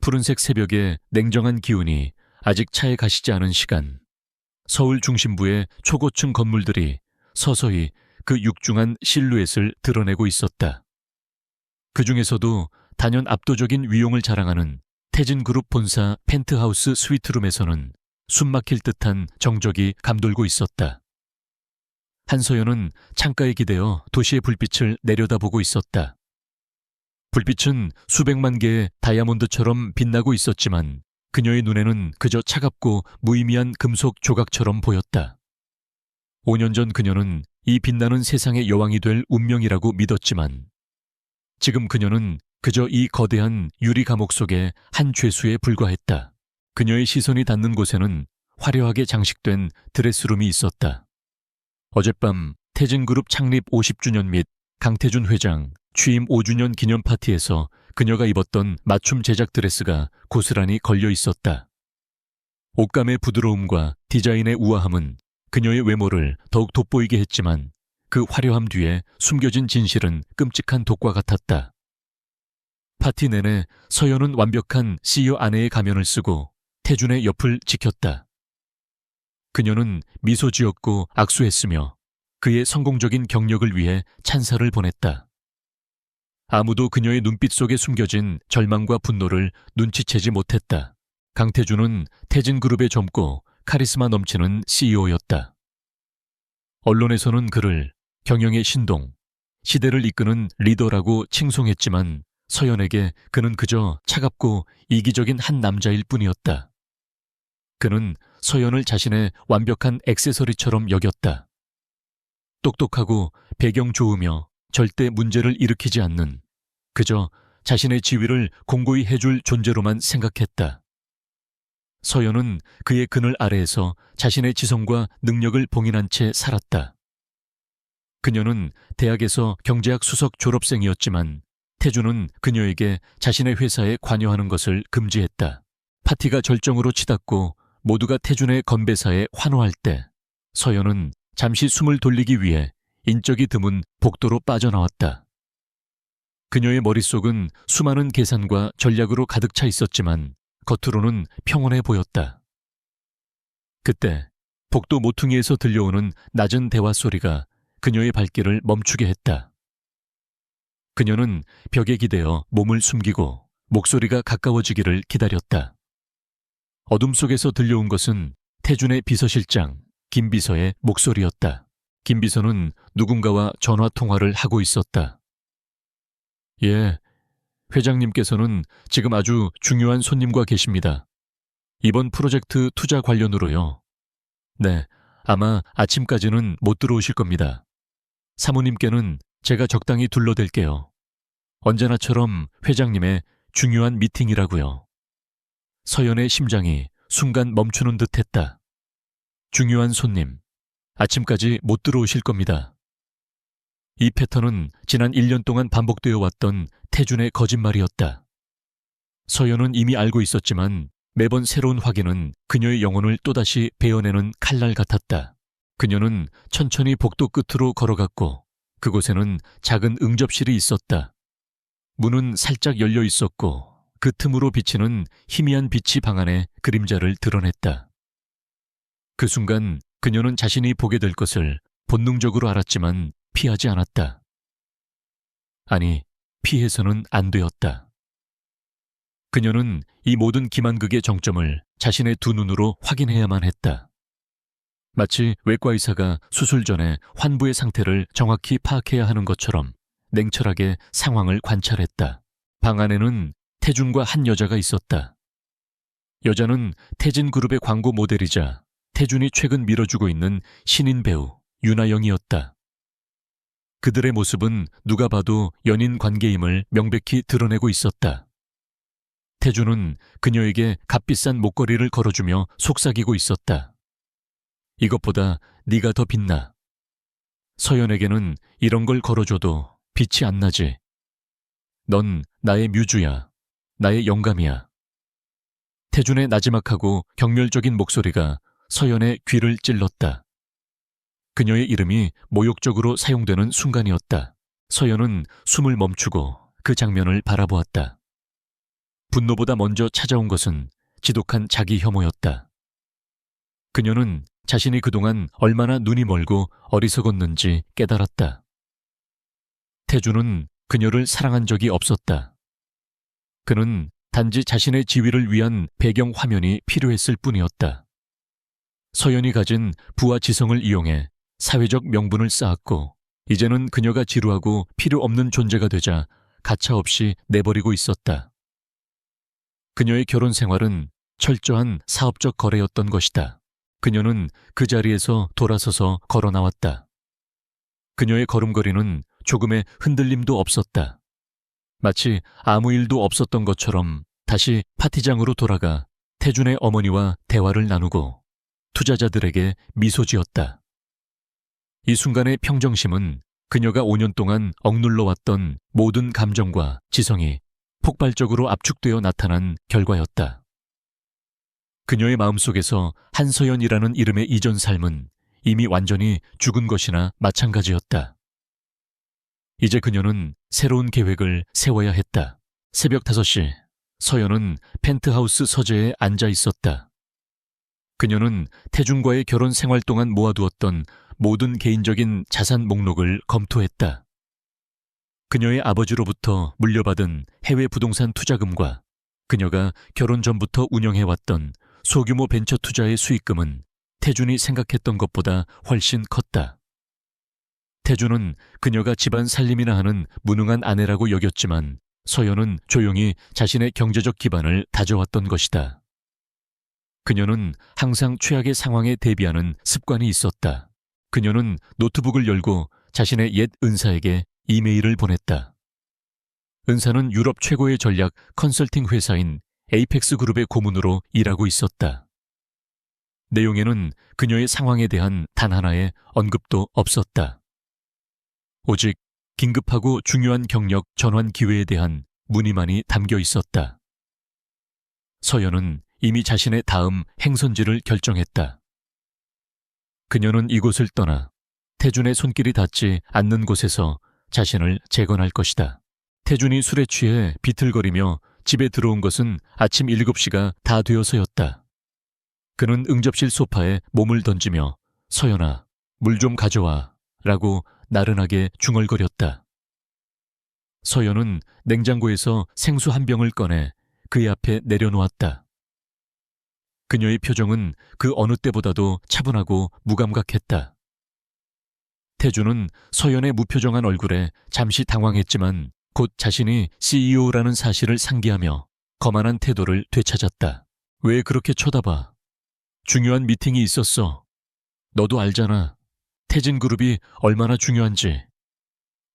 푸른색 새벽의 냉정한 기운이 아직 차에 가시지 않은 시간, 서울 중심부의 초고층 건물들이 서서히 그 육중한 실루엣을 드러내고 있었다. 그 중에서도 단연 압도적인 위용을 자랑하는 태진그룹 본사 펜트하우스 스위트룸에서는 숨막힐 듯한 정적이 감돌고 있었다. 한서연은 창가에 기대어 도시의 불빛을 내려다보고 있었다. 불빛은 수백만 개의 다이아몬드처럼 빛나고 있었지만 그녀의 눈에는 그저 차갑고 무의미한 금속 조각처럼 보였다. 5년 전 그녀는 이 빛나는 세상의 여왕이 될 운명이라고 믿었지만 지금 그녀는 그저 이 거대한 유리 감옥 속의 한 죄수에 불과했다. 그녀의 시선이 닿는 곳에는 화려하게 장식된 드레스룸이 있었다. 어젯밤 태진그룹 창립 50주년 및 강태준 회장 취임 5주년 기념 파티에서 그녀가 입었던 맞춤 제작 드레스가 고스란히 걸려 있었다. 옷감의 부드러움과 디자인의 우아함은 그녀의 외모를 더욱 돋보이게 했지만 그 화려함 뒤에 숨겨진 진실은 끔찍한 독과 같았다. 파티 내내 서연은 완벽한 CEO 아내의 가면을 쓰고 태준의 옆을 지켰다. 그녀는 미소 지었고 악수했으며 그의 성공적인 경력을 위해 찬사를 보냈다. 아무도 그녀의 눈빛 속에 숨겨진 절망과 분노를 눈치채지 못했다. 강태준은 태진그룹의 젊고 카리스마 넘치는 CEO였다. 언론에서는 그를 경영의 신동, 시대를 이끄는 리더라고 칭송했지만 서연에게 그는 그저 차갑고 이기적인 한 남자일 뿐이었다. 그는 서연을 자신의 완벽한 액세서리처럼 여겼다. 똑똑하고 배경 좋으며 절대 문제를 일으키지 않는, 그저 자신의 지위를 공고히 해줄 존재로만 생각했다. 서연은 그의 그늘 아래에서 자신의 지성과 능력을 봉인한 채 살았다. 그녀는 대학에서 경제학 수석 졸업생이었지만 태준은 그녀에게 자신의 회사에 관여하는 것을 금지했다. 파티가 절정으로 치닫고 모두가 태준의 건배사에 환호할 때 서연은 잠시 숨을 돌리기 위해 인적이 드문 복도로 빠져나왔다. 그녀의 머릿속은 수많은 계산과 전략으로 가득 차 있었지만 겉으로는 평온해 보였다. 그때 복도 모퉁이에서 들려오는 낮은 대화 소리가 그녀의 발길을 멈추게 했다. 그녀는 벽에 기대어 몸을 숨기고 목소리가 가까워지기를 기다렸다. 어둠 속에서 들려온 것은 태준의 비서실장 김비서의 목소리였다. 김비서는 누군가와 전화 통화를 하고 있었다. 예, 회장님께서는 지금 아주 중요한 손님과 계십니다. 이번 프로젝트 투자 관련으로요. 네, 아마 아침까지는 못 들어오실 겁니다. 사모님께는 제가 적당히 둘러댈게요. 언제나처럼 회장님의 중요한 미팅이라고요. 서연의 심장이 순간 멈추는 듯 했다. 중요한 손님, 아침까지 못 들어오실 겁니다. 이 패턴은 지난 1년 동안 반복되어 왔던 태준의 거짓말이었다. 서연은 이미 알고 있었지만 매번 새로운 확인은 그녀의 영혼을 또다시 베어내는 칼날 같았다. 그녀는 천천히 복도 끝으로 걸어갔고 그곳에는 작은 응접실이 있었다. 문은 살짝 열려 있었고 그 틈으로 비치는 희미한 빛이 방 안에 그림자를 드러냈다. 그 순간 그녀는 자신이 보게 될 것을 본능적으로 알았지만 피하지 않았다. 아니, 피해서는 안 되었다. 그녀는 이 모든 기만극의 정점을 자신의 두 눈으로 확인해야만 했다. 마치 외과 의사가 수술 전에 환부의 상태를 정확히 파악해야 하는 것처럼 냉철하게 상황을 관찰했다. 방 안에는 태준과 한 여자가 있었다. 여자는 태진그룹의 광고 모델이자 태준이 최근 밀어주고 있는 신인 배우 윤아영이었다. 그들의 모습은 누가 봐도 연인 관계임을 명백히 드러내고 있었다. 태준은 그녀에게 값비싼 목걸이를 걸어주며 속삭이고 있었다. 이것보다 네가 더 빛나. 서연에게는 이런 걸 걸어줘도 빛이 안 나지. 넌 나의 뮤즈야. 나의 영감이야. 태준의 나지막하고 경멸적인 목소리가 서연의 귀를 찔렀다. 그녀의 이름이 모욕적으로 사용되는 순간이었다. 서연은 숨을 멈추고 그 장면을 바라보았다. 분노보다 먼저 찾아온 것은 지독한 자기 혐오였다. 그녀는 자신이 그동안 얼마나 눈이 멀고 어리석었는지 깨달았다. 태주는 그녀를 사랑한 적이 없었다. 그는 단지 자신의 지위를 위한 배경 화면이 필요했을 뿐이었다. 서연이 가진 부와 지성을 이용해 사회적 명분을 쌓았고 이제는 그녀가 지루하고 필요 없는 존재가 되자 가차없이 내버리고 있었다. 그녀의 결혼 생활은 철저한 사업적 거래였던 것이다. 그녀는 그 자리에서 돌아서서 걸어 나왔다. 그녀의 걸음걸이는 조금의 흔들림도 없었다. 마치 아무 일도 없었던 것처럼 다시 파티장으로 돌아가 태준의 어머니와 대화를 나누고 투자자들에게 미소 지었다. 이 순간의 평정심은 그녀가 5년 동안 억눌러 왔던 모든 감정과 지성이 폭발적으로 압축되어 나타난 결과였다. 그녀의 마음속에서 한서연이라는 이름의 이전 삶은 이미 완전히 죽은 것이나 마찬가지였다. 이제 그녀는 새로운 계획을 세워야 했다. 새벽 5시, 서연은 펜트하우스 서재에 앉아 있었다. 그녀는 태준과의 결혼 생활 동안 모아두었던 모든 개인적인 자산 목록을 검토했다. 그녀의 아버지로부터 물려받은 해외 부동산 투자금과 그녀가 결혼 전부터 운영해왔던 소규모 벤처 투자의 수익금은 태준이 생각했던 것보다 훨씬 컸다. 태준은 그녀가 집안 살림이나 하는 무능한 아내라고 여겼지만 서연은 조용히 자신의 경제적 기반을 다져왔던 것이다. 그녀는 항상 최악의 상황에 대비하는 습관이 있었다. 그녀는 노트북을 열고 자신의 옛 은사에게 이메일을 보냈다. 은사는 유럽 최고의 전략 컨설팅 회사인 에이펙스 그룹의 고문으로 일하고 있었다. 내용에는 그녀의 상황에 대한 단 하나의 언급도 없었다. 오직 긴급하고 중요한 경력 전환 기회에 대한 문의만이 담겨 있었다. 서연은 이미 자신의 다음 행선지를 결정했다. 그녀는 이곳을 떠나 태준의 손길이 닿지 않는 곳에서 자신을 재건할 것이다. 태준이 술에 취해 비틀거리며 집에 들어온 것은 아침 7시가 다 되어서였다. 그는 응접실 소파에 몸을 던지며 서연아, 물 좀 가져와 라고 나른하게 중얼거렸다. 서연은 냉장고에서 생수 한 병을 꺼내 그의 앞에 내려놓았다. 그녀의 표정은 그 어느 때보다도 차분하고 무감각했다. 태준은 서연의 무표정한 얼굴에 잠시 당황했지만 곧 자신이 CEO라는 사실을 상기하며 거만한 태도를 되찾았다. 왜 그렇게 쳐다봐? 중요한 미팅이 있었어. 너도 알잖아. 태진그룹이 얼마나 중요한지.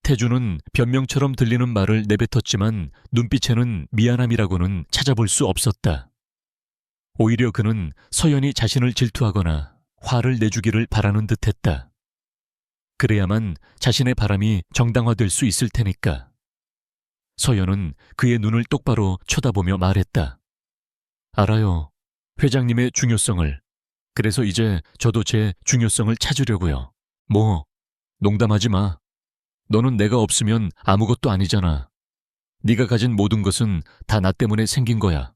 태준은 변명처럼 들리는 말을 내뱉었지만 눈빛에는 미안함이라고는 찾아볼 수 없었다. 오히려 그는 서연이 자신을 질투하거나 화를 내주기를 바라는 듯했다. 그래야만 자신의 바람이 정당화될 수 있을 테니까. 서연은 그의 눈을 똑바로 쳐다보며 말했다. 알아요. 회장님의 중요성을. 그래서 이제 저도 제 중요성을 찾으려고요. 뭐, 농담하지 마. 너는 내가 없으면 아무것도 아니잖아. 네가 가진 모든 것은 다 나 때문에 생긴 거야.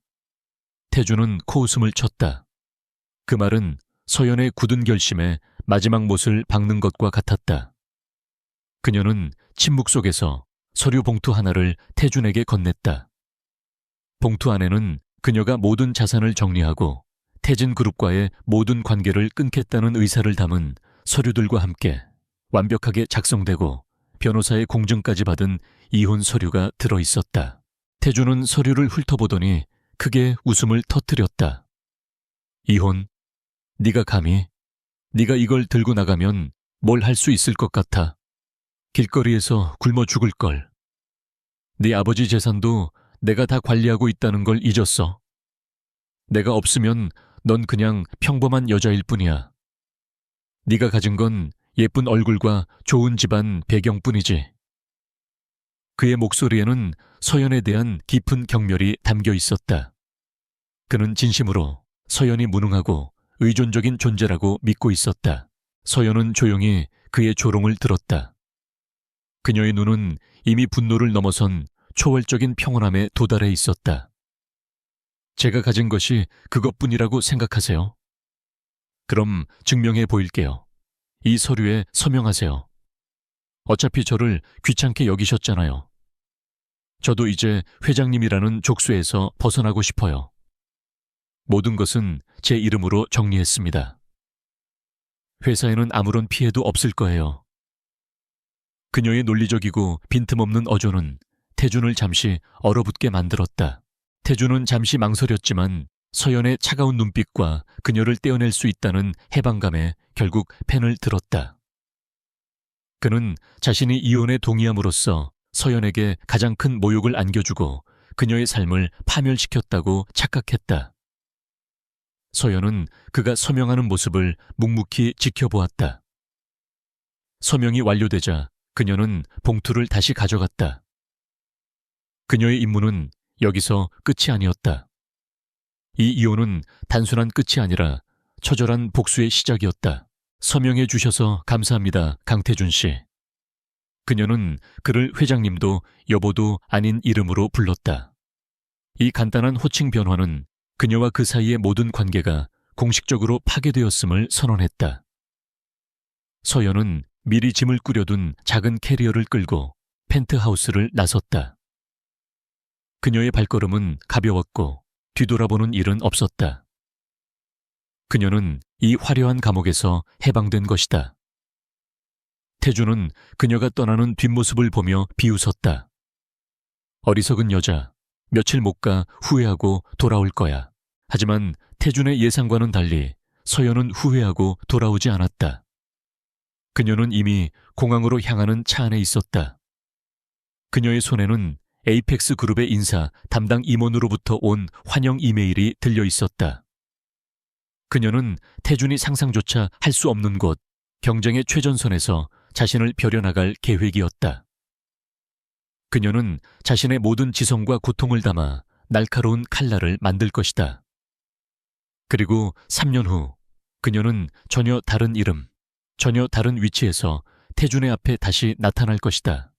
태준은 코웃음을 쳤다. 그 말은 서연의 굳은 결심에 마지막 못을 박는 것과 같았다. 그녀는 침묵 속에서 서류 봉투 하나를 태준에게 건넸다. 봉투 안에는 그녀가 모든 자산을 정리하고 태진그룹과의 모든 관계를 끊겠다는 의사를 담은 서류들과 함께 완벽하게 작성되고 변호사의 공증까지 받은 이혼 서류가 들어있었다. 태준은 서류를 훑어보더니 크게 웃음을 터뜨렸다. 이혼? 네가 감히? 네가 이걸 들고 나가면 뭘 할 수 있을 것 같아. 길거리에서 굶어 죽을 걸. 네 아버지 재산도 내가 다 관리하고 있다는 걸 잊었어. 내가 없으면 넌 그냥 평범한 여자일 뿐이야. 네가 가진 건 예쁜 얼굴과 좋은 집안 배경뿐이지. 그의 목소리에는 서연에 대한 깊은 경멸이 담겨 있었다. 그는 진심으로 서연이 무능하고 의존적인 존재라고 믿고 있었다. 서연은 조용히 그의 조롱을 들었다. 그녀의 눈은 이미 분노를 넘어선 초월적인 평온함에 도달해 있었다. 제가 가진 것이 그것뿐이라고 생각하세요? 그럼 증명해 보일게요. 이 서류에 서명하세요. 어차피 저를 귀찮게 여기셨잖아요. 저도 이제 회장님이라는 족수에서 벗어나고 싶어요. 모든 것은 제 이름으로 정리했습니다. 회사에는 아무런 피해도 없을 거예요. 그녀의 논리적이고 빈틈없는 어조는 태준을 잠시 얼어붙게 만들었다. 태준은 잠시 망설였지만 서연의 차가운 눈빛과 그녀를 떼어낼 수 있다는 해방감에 결국 펜을 들었다. 그는 자신이 이혼에 동의함으로써 서연에게 가장 큰 모욕을 안겨주고 그녀의 삶을 파멸시켰다고 착각했다. 서연은 그가 서명하는 모습을 묵묵히 지켜보았다. 서명이 완료되자 그녀는 봉투를 다시 가져갔다. 그녀의 임무는 여기서 끝이 아니었다. 이 이혼은 단순한 끝이 아니라 처절한 복수의 시작이었다. 서명해 주셔서 감사합니다, 강태준 씨. 그녀는 그를 회장님도 여보도 아닌 이름으로 불렀다. 이 간단한 호칭 변화는 그녀와 그 사이의 모든 관계가 공식적으로 파괴되었음을 선언했다. 서연은 미리 짐을 꾸려둔 작은 캐리어를 끌고 펜트하우스를 나섰다. 그녀의 발걸음은 가벼웠고 뒤돌아보는 일은 없었다. 그녀는 이 화려한 감옥에서 해방된 것이다. 태준은 그녀가 떠나는 뒷모습을 보며 비웃었다. 어리석은 여자, 며칠 못 가 후회하고 돌아올 거야. 하지만 태준의 예상과는 달리 서연은 후회하고 돌아오지 않았다. 그녀는 이미 공항으로 향하는 차 안에 있었다. 그녀의 손에는 에이펙스 그룹의 인사 담당 임원으로부터 온 환영 이메일이 들려 있었다. 그녀는 태준이 상상조차 할 수 없는 곳, 경쟁의 최전선에서 자신을 벼려나갈 계획이었다. 그녀는 자신의 모든 지성과 고통을 담아 날카로운 칼날을 만들 것이다. 그리고 3년 후 그녀는 전혀 다른 이름, 전혀 다른 위치에서 태준의 앞에 다시 나타날 것이다.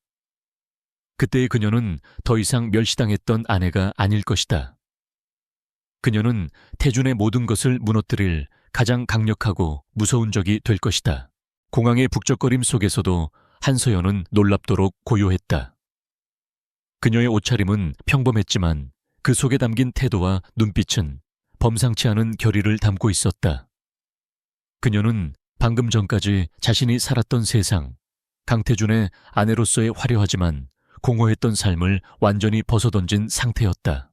그때의 그녀는 더 이상 멸시당했던 아내가 아닐 것이다. 그녀는 태준의 모든 것을 무너뜨릴 가장 강력하고 무서운 적이 될 것이다. 공항의 북적거림 속에서도 한서연은 놀랍도록 고요했다. 그녀의 옷차림은 평범했지만 그 속에 담긴 태도와 눈빛은 범상치 않은 결의를 담고 있었다. 그녀는 방금 전까지 자신이 살았던 세상, 강태준의 아내로서의 화려하지만 공허했던 삶을 완전히 벗어던진 상태였다.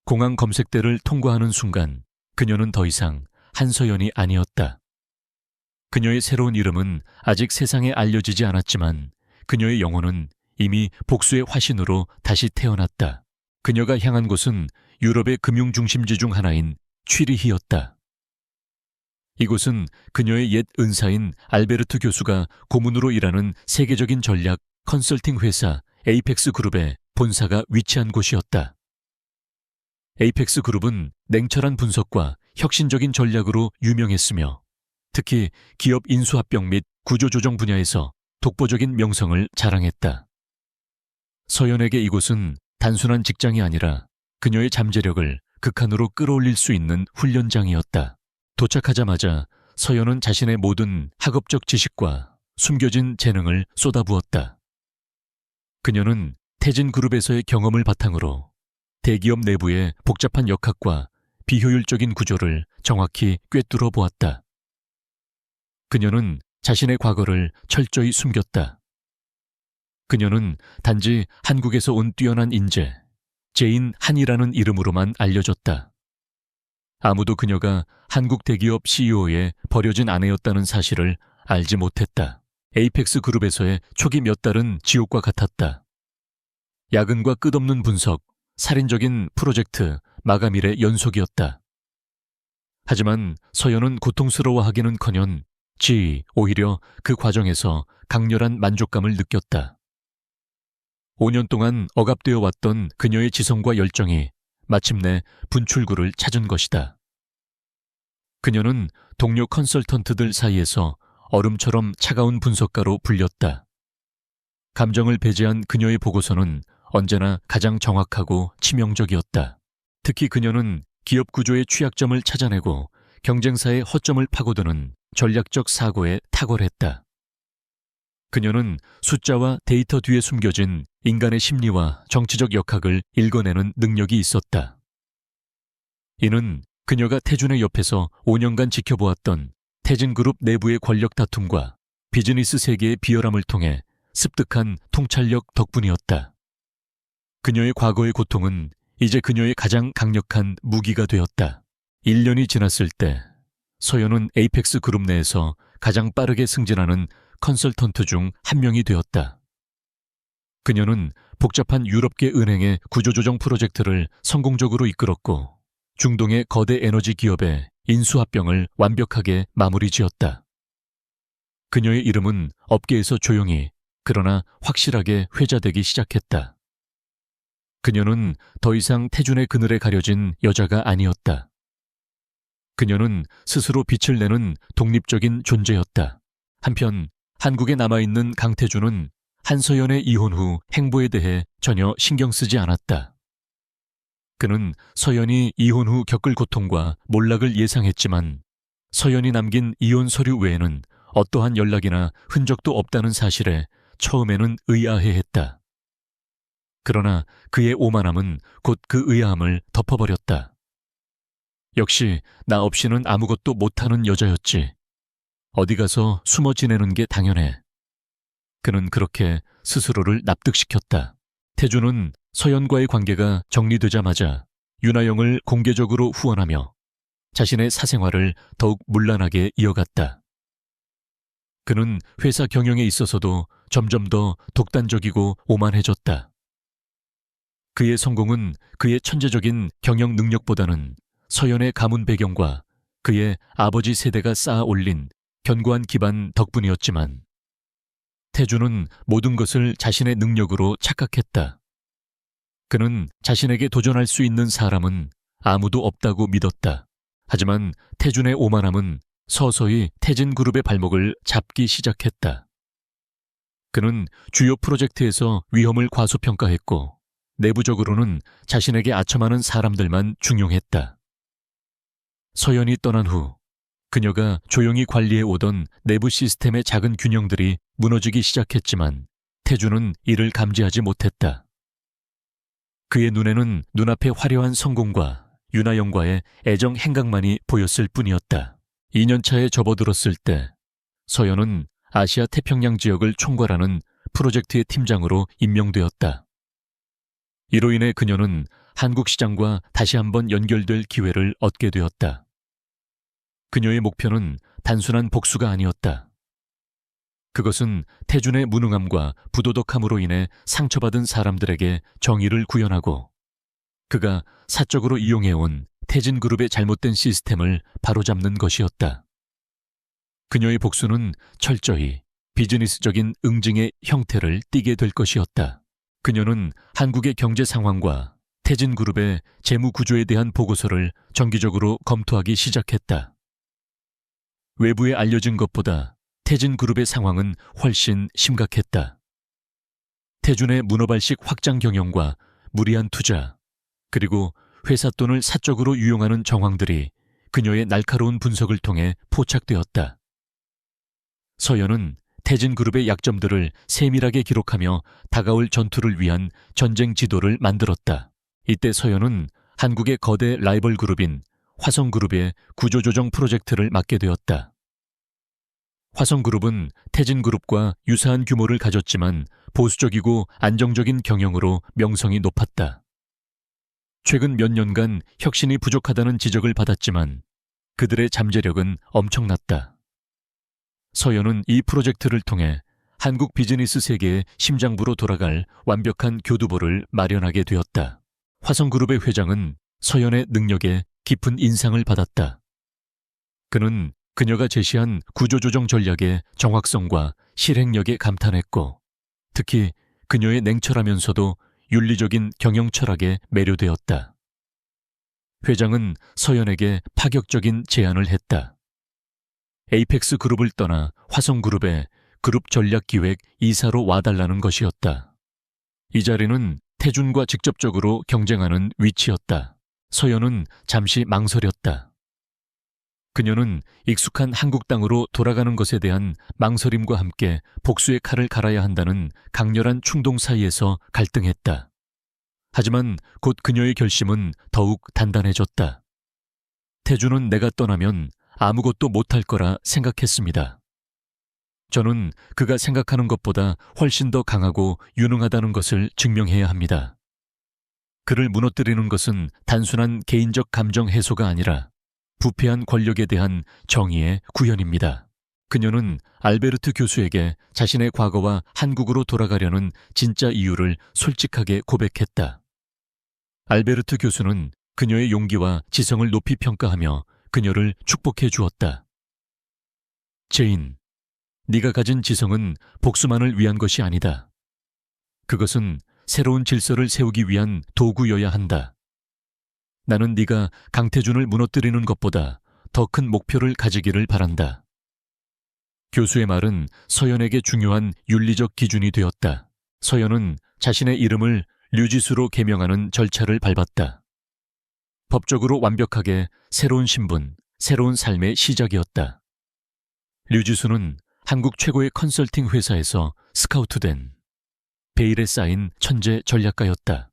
공항 검색대를 통과하는 순간 그녀는 더 이상 한서연이 아니었다. 그녀의 새로운 이름은 아직 세상에 알려지지 않았지만 그녀의 영혼은 이미 복수의 화신으로 다시 태어났다. 그녀가 향한 곳은 유럽의 금융 중심지 중 하나인 취리히였다. 이곳은 그녀의 옛 은사인 알베르트 교수가 고문으로 일하는 세계적인 전략 컨설팅 회사 에이펙스 그룹의 본사가 위치한 곳이었다. 에이펙스 그룹은 냉철한 분석과 혁신적인 전략으로 유명했으며 특히 기업 인수합병 및 구조조정 분야에서 독보적인 명성을 자랑했다. 서연에게 이곳은 단순한 직장이 아니라 그녀의 잠재력을 극한으로 끌어올릴 수 있는 훈련장이었다. 도착하자마자 서연은 자신의 모든 학업적 지식과 숨겨진 재능을 쏟아부었다. 그녀는 태진그룹에서의 경험을 바탕으로 대기업 내부의 복잡한 역학과 비효율적인 구조를 정확히 꿰뚫어 보았다. 그녀는 자신의 과거를 철저히 숨겼다. 그녀는 단지 한국에서 온 뛰어난 인재, 제인 한이라는 이름으로만 알려졌다. 아무도 그녀가 한국 대기업 CEO의 버려진 아내였다는 사실을 알지 못했다. 에이펙스 그룹에서의 초기 몇 달은 지옥과 같았다. 야근과 끝없는 분석, 살인적인 프로젝트, 마감일의 연속이었다. 하지만 서연은 고통스러워하기는커녕 오히려 그 과정에서 강렬한 만족감을 느꼈다. 5년 동안 억압되어 왔던 그녀의 지성과 열정이 마침내 분출구를 찾은 것이다. 그녀는 동료 컨설턴트들 사이에서 얼음처럼 차가운 분석가로 불렸다. 감정을 배제한 그녀의 보고서는 언제나 가장 정확하고 치명적이었다. 특히 그녀는 기업 구조의 취약점을 찾아내고 경쟁사의 허점을 파고드는 전략적 사고에 탁월했다. 그녀는 숫자와 데이터 뒤에 숨겨진 인간의 심리와 정치적 역학을 읽어내는 능력이 있었다. 이는 그녀가 태준의 옆에서 5년간 지켜보았던 태진그룹 내부의 권력 다툼과 비즈니스 세계의 비열함을 통해 습득한 통찰력 덕분이었다. 그녀의 과거의 고통은 이제 그녀의 가장 강력한 무기가 되었다. 1년이 지났을 때 서연은 에이펙스 그룹 내에서 가장 빠르게 승진하는 컨설턴트 중 한 명이 되었다. 그녀는 복잡한 유럽계 은행의 구조조정 프로젝트를 성공적으로 이끌었고 중동의 거대 에너지 기업의 인수합병을 완벽하게 마무리 지었다. 그녀의 이름은 업계에서 조용히 그러나 확실하게 회자되기 시작했다. 그녀는 더 이상 태준의 그늘에 가려진 여자가 아니었다. 그녀는 스스로 빛을 내는 독립적인 존재였다. 한편 한국에 남아있는 강태준은 한서연의 이혼 후 행보에 대해 전혀 신경 쓰지 않았다. 그는 서연이 이혼 후 겪을 고통과 몰락을 예상했지만 서연이 남긴 이혼 서류 외에는 어떠한 연락이나 흔적도 없다는 사실에 처음에는 의아해했다. 그러나 그의 오만함은 곧 그 의아함을 덮어버렸다. 역시 나 없이는 아무것도 못하는 여자였지. 어디 가서 숨어 지내는 게 당연해. 그는 그렇게 스스로를 납득시켰다. 태준은 서연과의 관계가 정리되자마자 윤하영을 공개적으로 후원하며 자신의 사생활을 더욱 문란하게 이어갔다. 그는 회사 경영에 있어서도 점점 더 독단적이고 오만해졌다. 그의 성공은 그의 천재적인 경영 능력보다는 서연의 가문 배경과 그의 아버지 세대가 쌓아 올린 견고한 기반 덕분이었지만 태준은 모든 것을 자신의 능력으로 착각했다. 그는 자신에게 도전할 수 있는 사람은 아무도 없다고 믿었다. 하지만 태준의 오만함은 서서히 태진그룹의 발목을 잡기 시작했다. 그는 주요 프로젝트에서 위험을 과소평가했고 내부적으로는 자신에게 아첨하는 사람들만 중용했다. 서연이 떠난 후 그녀가 조용히 관리해 오던 내부 시스템의 작은 균형들이 무너지기 시작했지만 태준은 이를 감지하지 못했다. 그의 눈에는 눈앞의 화려한 성공과 윤하영과의 애정 행각만이 보였을 뿐이었다. 2년차에 접어들었을 때 서연은 아시아 태평양 지역을 총괄하는 프로젝트의 팀장으로 임명되었다. 이로 인해 그녀는 한국 시장과 다시 한번 연결될 기회를 얻게 되었다. 그녀의 목표는 단순한 복수가 아니었다. 그것은 태준의 무능함과 부도덕함으로 인해 상처받은 사람들에게 정의를 구현하고 그가 사적으로 이용해온 태진그룹의 잘못된 시스템을 바로잡는 것이었다. 그녀의 복수는 철저히 비즈니스적인 응징의 형태를 띠게 될 것이었다. 그녀는 한국의 경제 상황과 태진그룹의 재무 구조에 대한 보고서를 정기적으로 검토하기 시작했다. 외부에 알려진 것보다 태진그룹의 상황은 훨씬 심각했다. 태준의 문어발식 확장 경영과 무리한 투자, 그리고 회사 돈을 사적으로 유용하는 정황들이 그녀의 날카로운 분석을 통해 포착되었다. 서연은 태진그룹의 약점들을 세밀하게 기록하며 다가올 전투를 위한 전쟁 지도를 만들었다. 이때 서연은 한국의 거대 라이벌 그룹인 화성그룹의 구조조정 프로젝트를 맡게 되었다. 화성그룹은 태진그룹과 유사한 규모를 가졌지만 보수적이고 안정적인 경영으로 명성이 높았다. 최근 몇 년간 혁신이 부족하다는 지적을 받았지만 그들의 잠재력은 엄청났다. 서연은 이 프로젝트를 통해 한국 비즈니스 세계의 심장부로 돌아갈 완벽한 교두보를 마련하게 되었다. 화성그룹의 회장은 서연의 능력에 깊은 인상을 받았다. 그는 그녀가 제시한 구조조정 전략의 정확성과 실행력에 감탄했고 특히 그녀의 냉철하면서도 윤리적인 경영 철학에 매료되었다. 회장은 서연에게 파격적인 제안을 했다. 에이펙스 그룹을 떠나 화성그룹의 그룹 전략기획 이사로 와달라는 것이었다. 이 자리는 태준과 직접적으로 경쟁하는 위치였다. 서연은 잠시 망설였다. 그녀는 익숙한 한국 땅으로 돌아가는 것에 대한 망설임과 함께 복수의 칼을 갈아야 한다는 강렬한 충동 사이에서 갈등했다. 하지만 곧 그녀의 결심은 더욱 단단해졌다. 태주는 내가 떠나면 아무것도 못할 거라 생각했습니다. 저는 그가 생각하는 것보다 훨씬 더 강하고 유능하다는 것을 증명해야 합니다. 그를 무너뜨리는 것은 단순한 개인적 감정 해소가 아니라 부패한 권력에 대한 정의의 구현입니다. 그녀는 알베르트 교수에게 자신의 과거와 한국으로 돌아가려는 진짜 이유를 솔직하게 고백했다. 알베르트 교수는 그녀의 용기와 지성을 높이 평가하며 그녀를 축복해 주었다. 제인, 네가 가진 지성은 복수만을 위한 것이 아니다. 그것은 새로운 질서를 세우기 위한 도구여야 한다. 나는 네가 강태준을 무너뜨리는 것보다 더 큰 목표를 가지기를 바란다. 교수의 말은 서연에게 중요한 윤리적 기준이 되었다. 서연은 자신의 이름을 류지수로 개명하는 절차를 밟았다. 법적으로 완벽하게 새로운 신분, 새로운 삶의 시작이었다. 류지수는 한국 최고의 컨설팅 회사에서 스카우트된 베일에 쌓인 천재 전략가였다.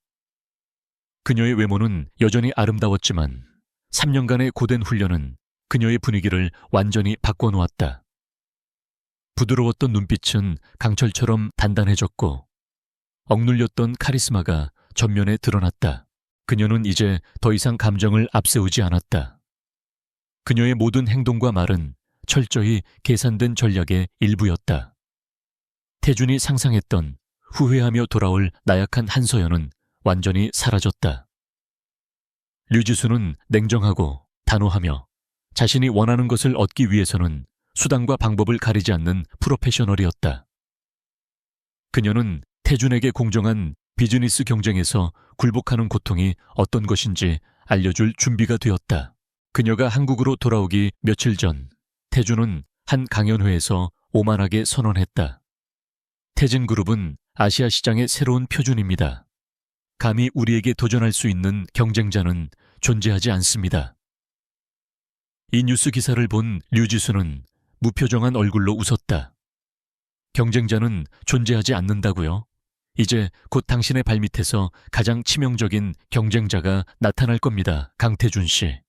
그녀의 외모는 여전히 아름다웠지만 3년간의 고된 훈련은 그녀의 분위기를 완전히 바꿔놓았다. 부드러웠던 눈빛은 강철처럼 단단해졌고 억눌렸던 카리스마가 전면에 드러났다. 그녀는 이제 더 이상 감정을 앞세우지 않았다. 그녀의 모든 행동과 말은 철저히 계산된 전략의 일부였다. 태준이 상상했던 후회하며 돌아올 나약한 한서연은 완전히 사라졌다. 류지수는 냉정하고 단호하며 자신이 원하는 것을 얻기 위해서는 수단과 방법을 가리지 않는 프로페셔널이었다. 그녀는 태준에게 공정한 비즈니스 경쟁에서 굴복하는 고통이 어떤 것인지 알려줄 준비가 되었다. 그녀가 한국으로 돌아오기 며칠 전 태준은 한 강연회에서 오만하게 선언했다. 태진그룹은 아시아 시장의 새로운 표준입니다. 감히 우리에게 도전할 수 있는 경쟁자는 존재하지 않습니다. 이 뉴스 기사를 본 류지수는 무표정한 얼굴로 웃었다. 경쟁자는 존재하지 않는다고요? 이제 곧 당신의 발밑에서 가장 치명적인 경쟁자가 나타날 겁니다, 강태준 씨.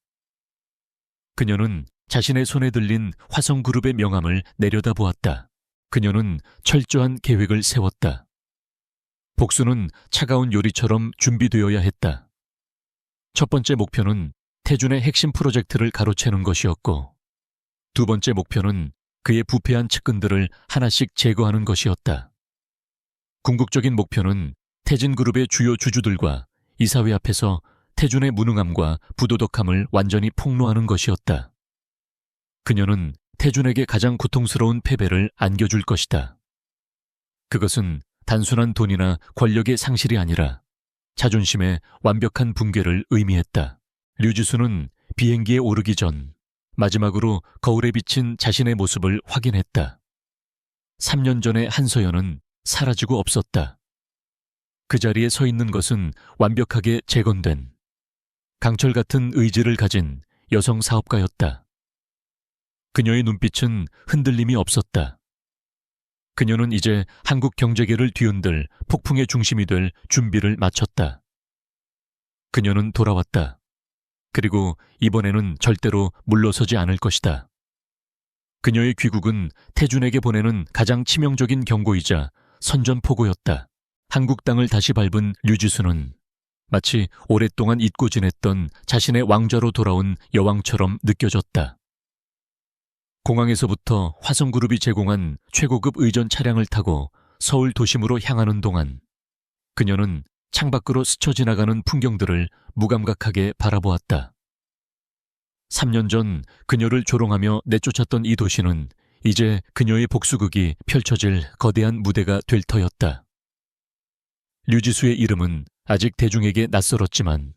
그녀는 자신의 손에 들린 화성그룹의 명함을 내려다보았다. 그녀는 철저한 계획을 세웠다. 복수는 차가운 요리처럼 준비되어야 했다. 첫 번째 목표는 태준의 핵심 프로젝트를 가로채는 것이었고, 두 번째 목표는 그의 부패한 측근들을 하나씩 제거하는 것이었다. 궁극적인 목표는 태진그룹의 주요 주주들과 이사회 앞에서 태준의 무능함과 부도덕함을 완전히 폭로하는 것이었다. 그녀는 태준에게 가장 고통스러운 패배를 안겨줄 것이다. 그것은 단순한 돈이나 권력의 상실이 아니라 자존심의 완벽한 붕괴를 의미했다. 류지수는 비행기에 오르기 전 마지막으로 거울에 비친 자신의 모습을 확인했다. 3년 전의 한서연은 사라지고 없었다. 그 자리에 서 있는 것은 완벽하게 재건된 강철 같은 의지를 가진 여성 사업가였다. 그녀의 눈빛은 흔들림이 없었다. 그녀는 이제 한국 경제계를 뒤흔들 폭풍의 중심이 될 준비를 마쳤다. 그녀는 돌아왔다. 그리고 이번에는 절대로 물러서지 않을 것이다. 그녀의 귀국은 태준에게 보내는 가장 치명적인 경고이자 선전포고였다. 한국 땅을 다시 밟은 류지수는 마치 오랫동안 잊고 지냈던 자신의 왕좌로 돌아온 여왕처럼 느껴졌다. 공항에서부터 화성그룹이 제공한 최고급 의전 차량을 타고 서울 도심으로 향하는 동안 그녀는 창밖으로 스쳐 지나가는 풍경들을 무감각하게 바라보았다. 3년 전 그녀를 조롱하며 내쫓았던 이 도시는 이제 그녀의 복수극이 펼쳐질 거대한 무대가 될 터였다. 류지수의 이름은 아직 대중에게 낯설었지만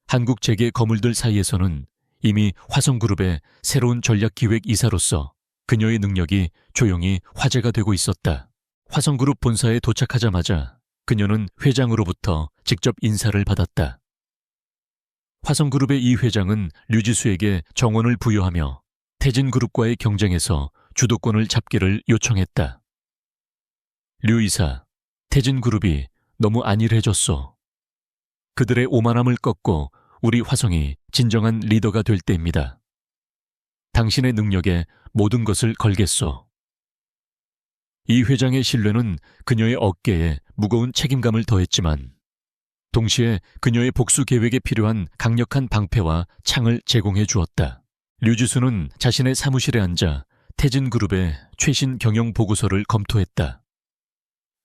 한국 재계 거물들 사이에서는 이미 화성그룹의 새로운 전략기획 이사로서 그녀의 능력이 조용히 화제가 되고 있었다. 화성그룹 본사에 도착하자마자 그녀는 회장으로부터 직접 인사를 받았다. 화성그룹의 이 회장은 류지수에게 정원을 부여하며 태진그룹과의 경쟁에서 주도권을 잡기를 요청했다. 류 이사, 태진그룹이 너무 안일해졌어. 그들의 오만함을 꺾고 우리 화성이 진정한 리더가 될 때입니다. 당신의 능력에 모든 것을 걸겠소. 이 회장의 신뢰는 그녀의 어깨에 무거운 책임감을 더했지만 동시에 그녀의 복수 계획에 필요한 강력한 방패와 창을 제공해 주었다. 류지수는 자신의 사무실에 앉아 태진그룹의 최신 경영 보고서를 검토했다.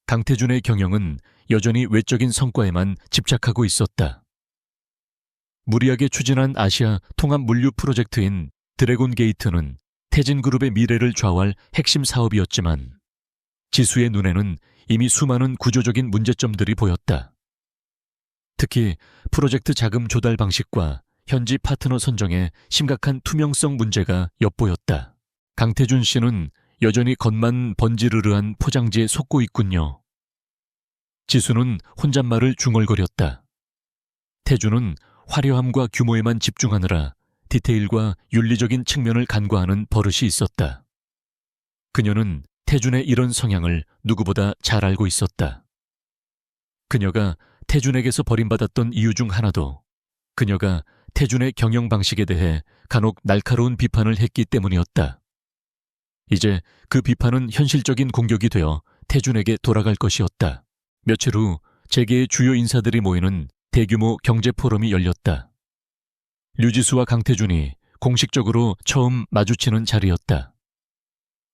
강태준의 경영은 여전히 외적인 성과에만 집착하고 있었다. 무리하게 추진한 아시아 통합 물류 프로젝트인 드래곤 게이트는 태진그룹의 미래를 좌우할 핵심 사업이었지만 지수의 눈에는 이미 수많은 구조적인 문제점들이 보였다. 특히 프로젝트 자금 조달 방식과 현지 파트너 선정에 심각한 투명성 문제가 엿보였다. 강태준 씨는 여전히 겉만 번지르르한 포장지에 속고 있군요. 지수는 혼잣말을 중얼거렸다. 태준은 화려함과 규모에만 집중하느라 디테일과 윤리적인 측면을 간과하는 버릇이 있었다. 그녀는 태준의 이런 성향을 누구보다 잘 알고 있었다. 그녀가 태준에게서 버림받았던 이유 중 하나도 그녀가 태준의 경영 방식에 대해 간혹 날카로운 비판을 했기 때문이었다. 이제 그 비판은 현실적인 공격이 되어 태준에게 돌아갈 것이었다. 며칠 후 재계의 주요 인사들이 모이는 대규모 경제 포럼이 열렸다. 류지수와 강태준이 공식적으로 처음 마주치는 자리였다.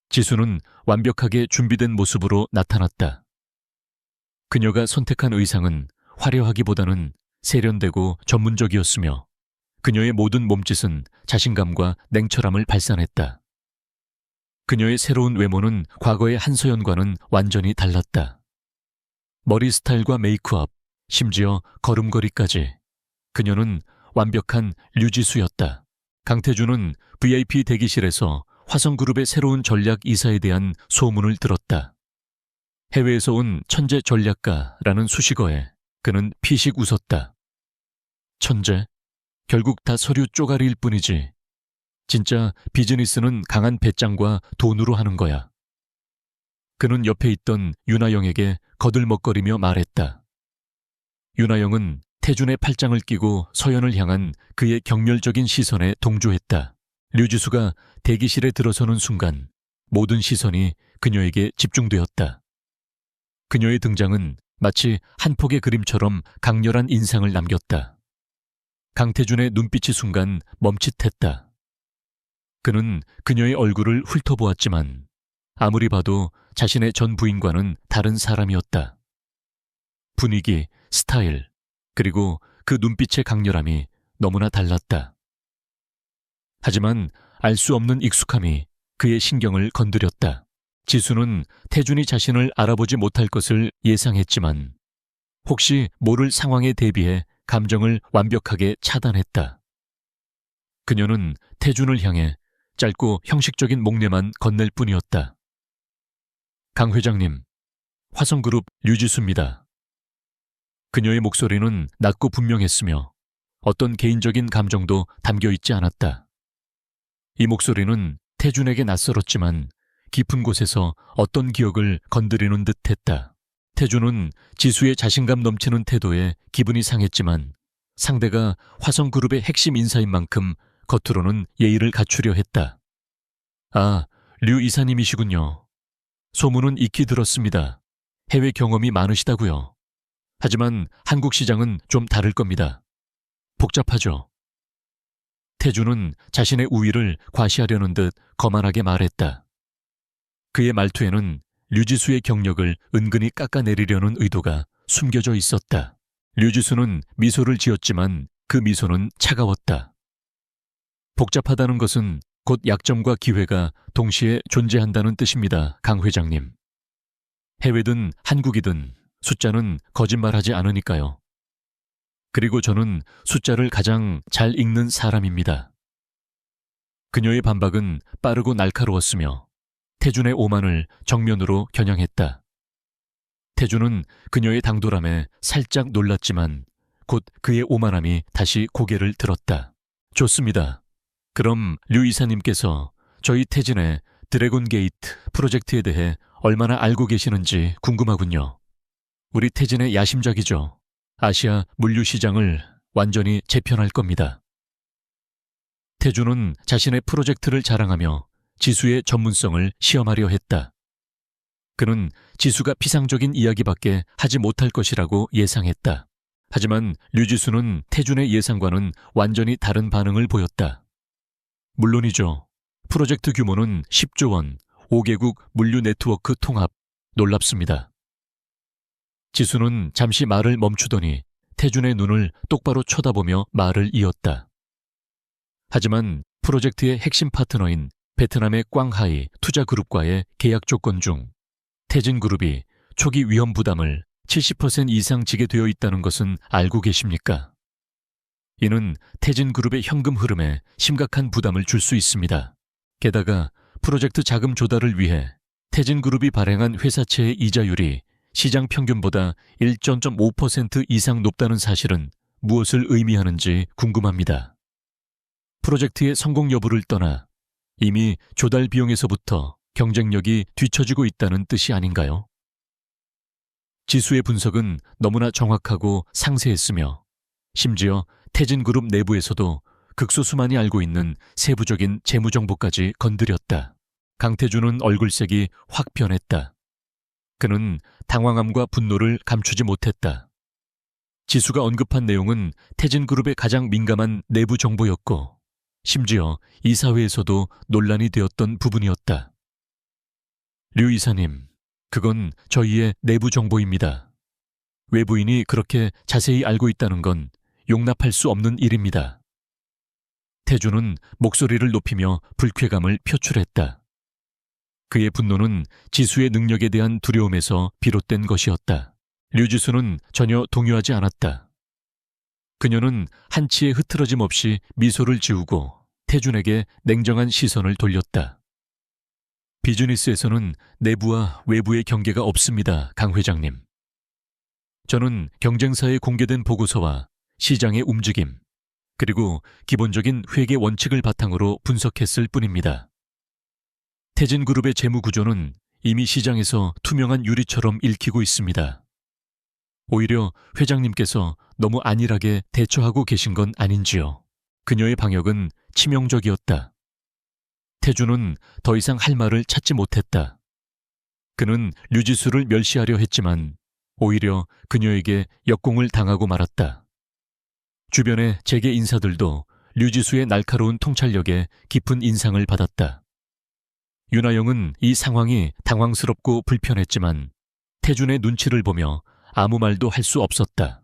지수는 완벽하게 준비된 모습으로 나타났다. 그녀가 선택한 의상은 화려하기보다는 세련되고 전문적이었으며 그녀의 모든 몸짓은 자신감과 냉철함을 발산했다. 그녀의 새로운 외모는 과거의 한서연과는 완전히 달랐다. 머리 스타일과 메이크업, 심지어 걸음걸이까지 그녀는 완벽한 류지수였다. 강태준은 VIP 대기실에서 화성그룹의 새로운 전략 이사에 대한 소문을 들었다. 해외에서 온 천재 전략가라는 수식어에 그는 피식 웃었다. 천재? 결국 다 서류 쪼가리일 뿐이지. 진짜 비즈니스는 강한 배짱과 돈으로 하는 거야. 그는 옆에 있던 윤하영에게 거들먹거리며 말했다. 윤하영은 태준의 팔짱을 끼고 서연을 향한 그의 경멸적인 시선에 동조했다. 류지수가 대기실에 들어서는 순간 모든 시선이 그녀에게 집중되었다. 그녀의 등장은 마치 한 폭의 그림처럼 강렬한 인상을 남겼다. 강태준의 눈빛이 순간 멈칫했다. 그는 그녀의 얼굴을 훑어보았지만 아무리 봐도 자신의 전 부인과는 다른 사람이었다. 분위기, 스타일, 그리고 그 눈빛의 강렬함이 너무나 달랐다. 하지만 알 수 없는 익숙함이 그의 신경을 건드렸다. 지수는 태준이 자신을 알아보지 못할 것을 예상했지만 혹시 모를 상황에 대비해 감정을 완벽하게 차단했다. 그녀는 태준을 향해 짧고 형식적인 목례만 건넬 뿐이었다. 강 회장님, 화성그룹 류지수입니다. 그녀의 목소리는 낮고 분명했으며 어떤 개인적인 감정도 담겨있지 않았다. 이 목소리는 태준에게 낯설었지만 깊은 곳에서 어떤 기억을 건드리는 듯했다. 태준은 지수의 자신감 넘치는 태도에 기분이 상했지만 상대가 화성그룹의 핵심 인사인 만큼 겉으로는 예의를 갖추려 했다. 아, 류 이사님이시군요. 소문은 익히 들었습니다. 해외 경험이 많으시다고요. 하지만 한국 시장은 좀 다를 겁니다. 복잡하죠. 태준은 자신의 우위를 과시하려는 듯 거만하게 말했다. 그의 말투에는 류지수의 경력을 은근히 깎아내리려는 의도가 숨겨져 있었다. 류지수는 미소를 지었지만 그 미소는 차가웠다. 복잡하다는 것은 곧 약점과 기회가 동시에 존재한다는 뜻입니다, 강 회장님. 해외든 한국이든 숫자는 거짓말하지 않으니까요. 그리고 저는 숫자를 가장 잘 읽는 사람입니다. 그녀의 반박은 빠르고 날카로웠으며 태준의 오만을 정면으로 겨냥했다. 태준은 그녀의 당돌함에 살짝 놀랐지만 곧 그의 오만함이 다시 고개를 들었다. 좋습니다. 그럼 류 이사님께서 저희 태진의 드래곤 게이트 프로젝트에 대해 얼마나 알고 계시는지 궁금하군요. 우리 태진의 야심작이죠. 아시아 물류 시장을 완전히 재편할 겁니다. 태주는 자신의 프로젝트를 자랑하며 지수의 전문성을 시험하려 했다. 그는 지수가 피상적인 이야기밖에 하지 못할 것이라고 예상했다. 하지만 류지수는 태준의 예상과는 완전히 다른 반응을 보였다. 물론이죠. 프로젝트 규모는 10조 원, 5개국 물류 네트워크 통합, 놀랍습니다. 지수는 잠시 말을 멈추더니 태준의 눈을 똑바로 쳐다보며 말을 이었다. 하지만 프로젝트의 핵심 파트너인 베트남의 꽝하이 투자그룹과의 계약 조건 중 태진그룹이 초기 위험 부담을 70% 이상 지게 되어 있다는 것은 알고 계십니까? 이는 태진그룹의 현금 흐름에 심각한 부담을 줄 수 있습니다. 게다가 프로젝트 자금 조달을 위해 태진그룹이 발행한 회사채의 이자율이 시장 평균보다 1.5% 이상 높다는 사실은 무엇을 의미하는지 궁금합니다. 프로젝트의 성공 여부를 떠나 이미 조달 비용에서부터 경쟁력이 뒤처지고 있다는 뜻이 아닌가요? 지수의 분석은 너무나 정확하고 상세했으며 심지어 태진그룹 내부에서도 극소수만이 알고 있는 세부적인 재무 정보까지 건드렸다. 강태준은 얼굴색이 확 변했다. 그는 당황함과 분노를 감추지 못했다. 지수가 언급한 내용은 태진그룹의 가장 민감한 내부 정보였고 심지어 이사회에서도 논란이 되었던 부분이었다. 류 이사님, 그건 저희의 내부 정보입니다. 외부인이 그렇게 자세히 알고 있다는 건 용납할 수 없는 일입니다. 태준은 목소리를 높이며 불쾌감을 표출했다. 그의 분노는 지수의 능력에 대한 두려움에서 비롯된 것이었다. 류지수는 전혀 동요하지 않았다. 그녀는 한치의 흐트러짐 없이 미소를 지우고 태준에게 냉정한 시선을 돌렸다. 비즈니스에서는 내부와 외부의 경계가 없습니다, 강 회장님. 저는 경쟁사에 공개된 보고서와 시장의 움직임, 그리고 기본적인 회계 원칙을 바탕으로 분석했을 뿐입니다. 태진그룹의 재무 구조는 이미 시장에서 투명한 유리처럼 읽히고 있습니다. 오히려 회장님께서 너무 안일하게 대처하고 계신 건 아닌지요. 그녀의 방역은 치명적이었다. 태준은 더 이상 할 말을 찾지 못했다. 그는 류지수를 멸시하려 했지만 오히려 그녀에게 역공을 당하고 말았다. 주변의 재계 인사들도 류지수의 날카로운 통찰력에 깊은 인상을 받았다. 윤하영은 이 상황이 당황스럽고 불편했지만 태준의 눈치를 보며 아무 말도 할 수 없었다.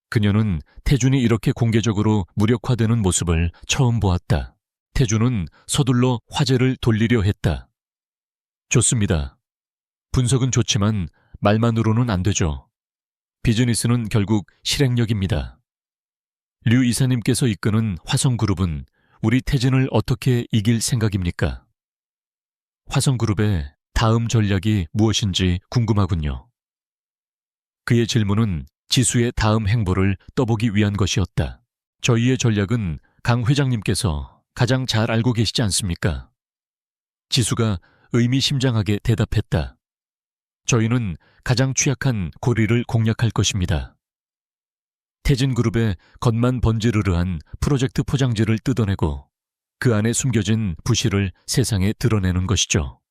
그녀는 태준이 이렇게 공개적으로 무력화되는 모습을 처음 보았다. 태준은 서둘러 화제를 돌리려 했다. 좋습니다. 분석은 좋지만 말만으로는 안 되죠. 비즈니스는 결국 실행력입니다. 류 이사님께서 이끄는 화성그룹은 우리 태진을 어떻게 이길 생각입니까? 화성그룹의 다음 전략이 무엇인지 궁금하군요. 그의 질문은 지수의 다음 행보를 떠보기 위한 것이었다. 저희의 전략은 강 회장님께서 가장 잘 알고 계시지 않습니까? 지수가 의미심장하게 대답했다. 저희는 가장 취약한 고리를 공략할 것입니다. 태진그룹의 겉만 번지르르한 프로젝트 포장지를 뜯어내고 그 안에 숨겨진 부실을 세상에 드러내는 것이죠.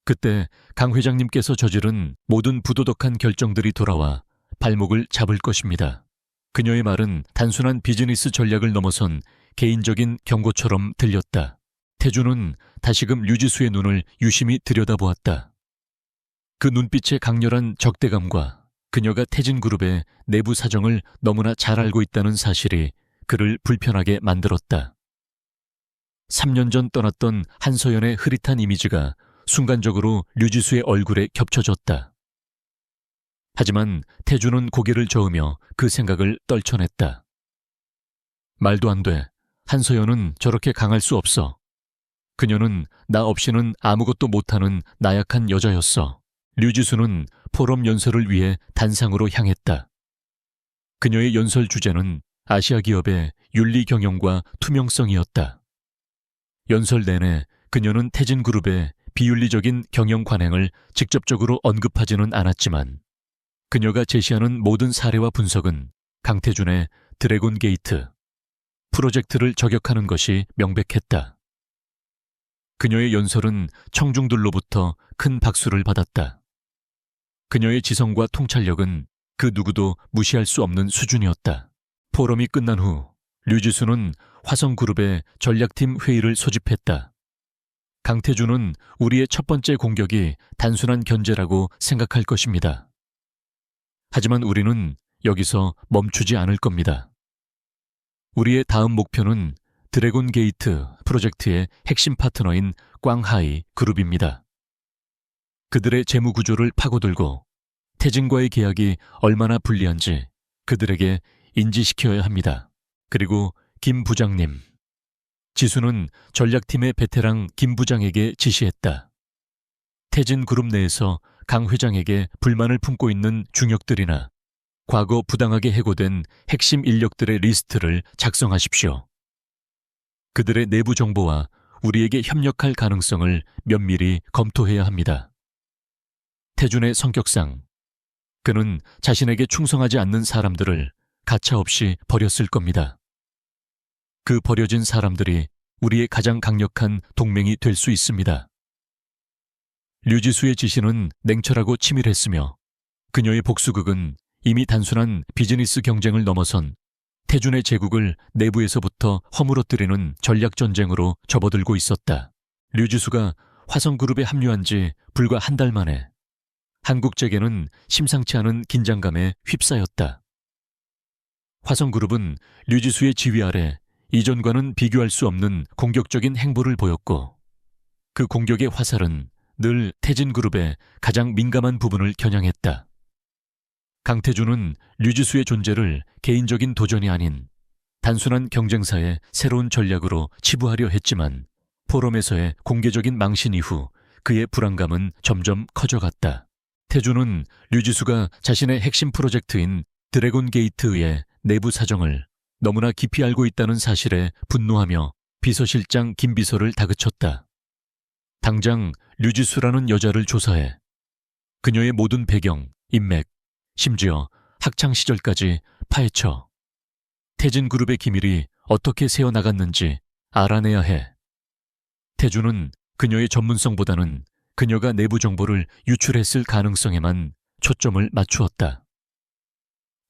그때 강 회장님께서 저지른 모든 부도덕한 결정들이 돌아와 발목을 잡을 것입니다. 그녀의 말은 단순한 비즈니스 전략을 넘어선 개인적인 경고처럼 들렸다. 태준은 다시금 류지수의 눈을 유심히 들여다보았다. 그 눈빛의 강렬한 적대감과 그녀가 태진그룹의 내부 사정을 너무나 잘 알고 있다는 사실이 그를 불편하게 만들었다. 3년 전 떠났던 한서연의 흐릿한 이미지가 순간적으로 류지수의 얼굴에 겹쳐졌다. 하지만 태준은 고개를 저으며 그 생각을 떨쳐냈다. 말도 안 돼. 한서연은 저렇게 강할 수 없어. 그녀는 나 없이는 아무것도 못하는 나약한 여자였어. 류지수는 포럼 연설을 위해 단상으로 향했다. 그녀의 연설 주제는 아시아 기업의 윤리 경영과 투명성이었다. 연설 내내 그녀는 태진그룹의 비윤리적인 경영 관행을 직접적으로 언급하지는 않았지만 그녀가 제시하는 모든 사례와 분석은 강태준의 드래곤 게이트 프로젝트를 저격하는 것이 명백했다. 그녀의 연설은 청중들로부터 큰 박수를 받았다. 그녀의 지성과 통찰력은 그 누구도 무시할 수 없는 수준이었다. 포럼이 끝난 후 류지수는 화성그룹의 전략팀 회의를 소집했다. 강태준은 우리의 첫 번째 공격이 단순한 견제라고 생각할 것입니다. 하지만 우리는 여기서 멈추지 않을 겁니다. 우리의 다음 목표는 드래곤 게이트 프로젝트의 핵심 파트너인 꽝하이 그룹입니다. 그들의 재무 구조를 파고들고 태진과의 계약이 얼마나 불리한지 그들에게 인지시켜야 합니다. 그리고 김 부장님. 지수는 전략팀의 베테랑 김 부장에게 지시했다. 태진그룹 내에서 강 회장에게 불만을 품고 있는 중역들이나 과거 부당하게 해고된 핵심 인력들의 리스트를 작성하십시오. 그들의 내부 정보와 우리에게 협력할 가능성을 면밀히 검토해야 합니다. 태준의 성격상 그는 자신에게 충성하지 않는 사람들을 가차없이 버렸을 겁니다. 그 버려진 사람들이 우리의 가장 강력한 동맹이 될 수 있습니다. 류지수의 지시는 냉철하고 치밀했으며 그녀의 복수극은 이미 단순한 비즈니스 경쟁을 넘어선 태준의 제국을 내부에서부터 허물어뜨리는 전략전쟁으로 접어들고 있었다. 류지수가 화성그룹에 합류한 지 불과 한 달 만에 한국제계는 심상치 않은 긴장감에 휩싸였다. 화성그룹은 류지수의 지휘 아래 이전과는 비교할 수 없는 공격적인 행보를 보였고 그 공격의 화살은 늘 태진그룹의 가장 민감한 부분을 겨냥했다. 강태준은 류지수의 존재를 개인적인 도전이 아닌 단순한 경쟁사의 새로운 전략으로 치부하려 했지만 포럼에서의 공개적인 망신 이후 그의 불안감은 점점 커져갔다. 태준은 류지수가 자신의 핵심 프로젝트인 드래곤 게이트의 내부 사정을 너무나 깊이 알고 있다는 사실에 분노하며 비서실장 김 비서를 다그쳤다. 당장 류지수라는 여자를 조사해 그녀의 모든 배경, 인맥, 심지어 학창시절까지 파헤쳐 태진그룹의 기밀이 어떻게 새어나갔는지 알아내야 해. 태준은 그녀의 전문성보다는 그녀가 내부 정보를 유출했을 가능성에만 초점을 맞추었다.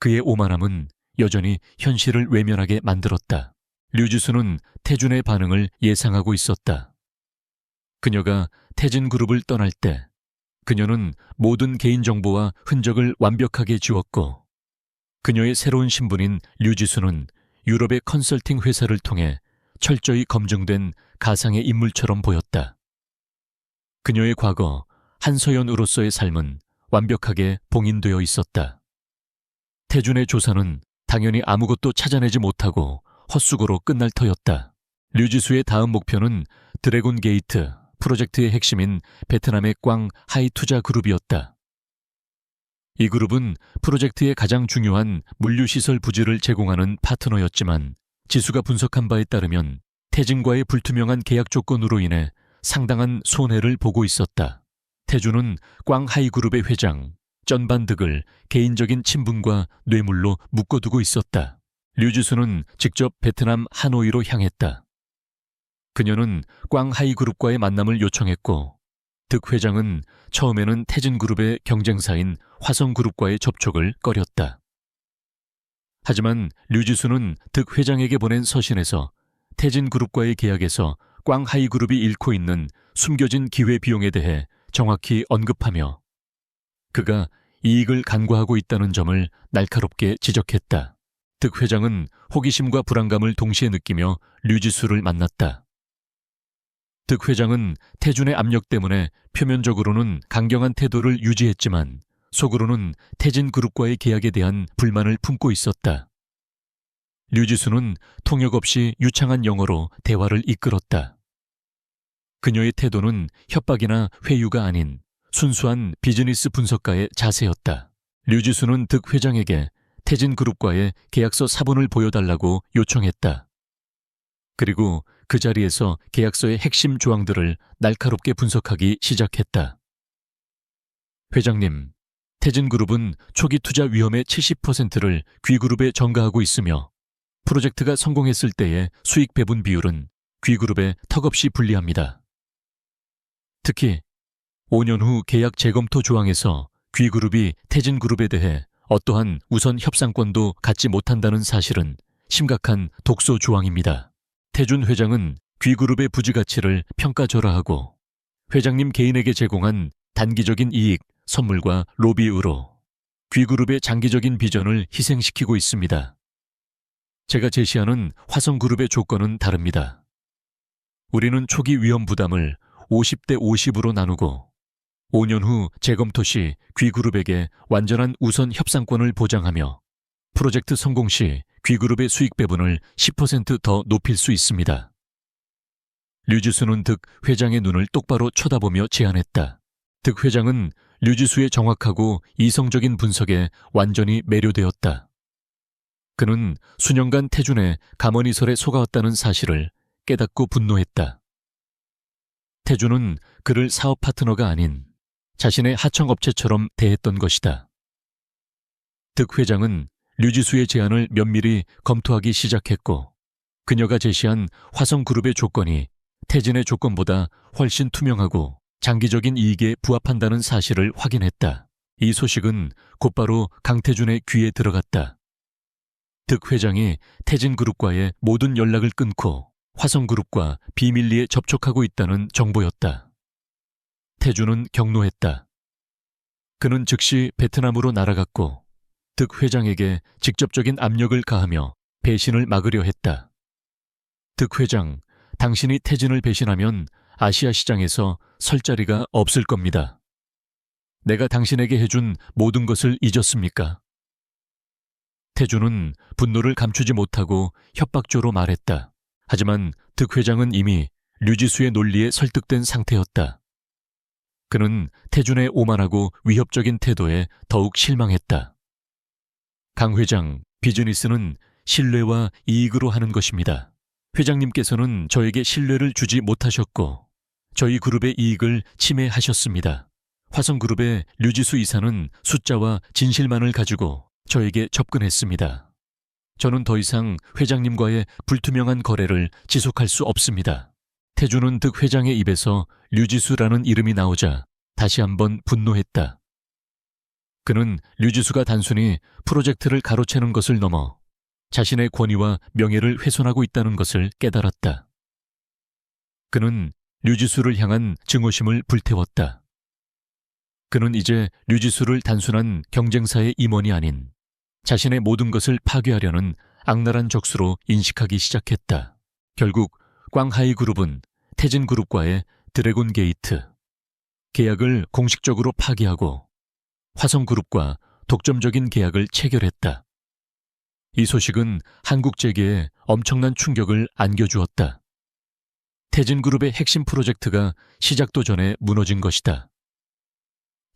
그의 오만함은 여전히 현실을 외면하게 만들었다. 류지수는 태준의 반응을 예상하고 있었다. 그녀가 태진그룹을 떠날 때 그녀는 모든 개인정보와 흔적을 완벽하게 지웠고 그녀의 새로운 신분인 류지수는 유럽의 컨설팅 회사를 통해 철저히 검증된 가상의 인물처럼 보였다. 그녀의 과거 한서연으로서의 삶은 완벽하게 봉인되어 있었다. 태준의 조사는 당연히 아무것도 찾아내지 못하고 헛수고로 끝날 터였다. 류지수의 다음 목표는 드래곤 게이트 프로젝트의 핵심인 베트남의 꽝하이 투자 그룹이었다. 이 그룹은 프로젝트의 가장 중요한 물류시설 부지를 제공하는 파트너였지만 지수가 분석한 바에 따르면 태진과의 불투명한 계약 조건으로 인해 상당한 손해를 보고 있었다. 태준은 꽝하이 그룹의 회장 쩐반득을 개인적인 친분과 뇌물로 묶어두고 있었다. 류지수는 직접 베트남 하노이로 향했다. 그녀는 꽝하이 그룹과의 만남을 요청했고 득 회장은 처음에는 태진그룹의 경쟁사인 화성그룹과의 접촉을 꺼렸다. 하지만 류지수는 득 회장에게 보낸 서신에서 태진그룹과의 계약에서 꽝하이 그룹이 잃고 있는 숨겨진 기회비용에 대해 정확히 언급하며 그가 이익을 간과하고 있다는 점을 날카롭게 지적했다. 득 회장은 호기심과 불안감을 동시에 느끼며 류지수를 만났다. 득 회장은 태준의 압력 때문에 표면적으로는 강경한 태도를 유지했지만 속으로는 태진그룹과의 계약에 대한 불만을 품고 있었다. 류지수는 통역 없이 유창한 영어로 대화를 이끌었다. 그녀의 태도는 협박이나 회유가 아닌 순수한 비즈니스 분석가의 자세였다. 류지수는 득 회장에게 태진그룹과의 계약서 사본을 보여달라고 요청했다. 그리고 그 자리에서 계약서의 핵심 조항들을 날카롭게 분석하기 시작했다. 회장님, 태진그룹은 초기 투자 위험의 70%를 귀그룹에 전가하고 있으며 프로젝트가 성공했을 때의 수익 배분 비율은 귀그룹에 턱없이 불리합니다. 특히 5년 후 계약 재검토 조항에서 귀그룹이 태진그룹에 대해 어떠한 우선 협상권도 갖지 못한다는 사실은 심각한 독소 조항입니다. 태준 회장은 귀그룹의 부지 가치를 평가절하하고 회장님 개인에게 제공한 단기적인 이익, 선물과 로비으로 귀그룹의 장기적인 비전을 희생시키고 있습니다. 제가 제시하는 화성그룹의 조건은 다릅니다. 우리는 초기 위험 부담을 50대 50으로 나누고 5년 후 재검토 시 귀그룹에게 완전한 우선 협상권을 보장하며 프로젝트 성공 시 귀그룹의 수익 배분을 10% 더 높일 수 있습니다. 류지수는 득 회장의 눈을 똑바로 쳐다보며 제안했다. 득 회장은 류지수의 정확하고 이성적인 분석에 완전히 매료되었다. 그는 수년간 태준의 가머니설에 속아왔다는 사실을 깨닫고 분노했다. 태준은 그를 사업 파트너가 아닌 자신의 하청업체처럼 대했던 것이다. 득 회장은 류지수의 제안을 면밀히 검토하기 시작했고 그녀가 제시한 화성그룹의 조건이 태진의 조건보다 훨씬 투명하고 장기적인 이익에 부합한다는 사실을 확인했다. 이 소식은 곧바로 강태준의 귀에 들어갔다. 득 회장이 태진그룹과의 모든 연락을 끊고 화성그룹과 비밀리에 접촉하고 있다는 정보였다. 태준은 경로했다. 그는 즉시 베트남으로 날아갔고 득 회장에게 직접적인 압력을 가하며 배신을 막으려 했다. 득 회장, 당신이 태진을 배신하면 아시아 시장에서 설 자리가 없을 겁니다. 내가 당신에게 해준 모든 것을 잊었습니까? 태준은 분노를 감추지 못하고 협박조로 말했다. 하지만 득 회장은 이미 류지수의 논리에 설득된 상태였다. 그는 태준의 오만하고 위협적인 태도에 더욱 실망했다. 강 회장, 비즈니스는 신뢰와 이익으로 하는 것입니다. 회장님께서는 저에게 신뢰를 주지 못하셨고 저희 그룹의 이익을 침해하셨습니다. 화성그룹의 류지수 이사는 숫자와 진실만을 가지고 저에게 접근했습니다. 저는 더 이상 회장님과의 불투명한 거래를 지속할 수 없습니다. 태준은 득 회장의 입에서 류지수라는 이름이 나오자 다시 한번 분노했다. 그는 류지수가 단순히 프로젝트를 가로채는 것을 넘어 자신의 권위와 명예를 훼손하고 있다는 것을 깨달았다. 그는 류지수를 향한 증오심을 불태웠다. 그는 이제 류지수를 단순한 경쟁사의 임원이 아닌 자신의 모든 것을 파괴하려는 악랄한 적수로 인식하기 시작했다. 결국 꽝하이 그룹은 태진그룹과의 드래곤 게이트 계약을 공식적으로 파기하고 화성그룹과 독점적인 계약을 체결했다. 이 소식은 한국 재계에 엄청난 충격을 안겨주었다. 태진그룹의 핵심 프로젝트가 시작도 전에 무너진 것이다.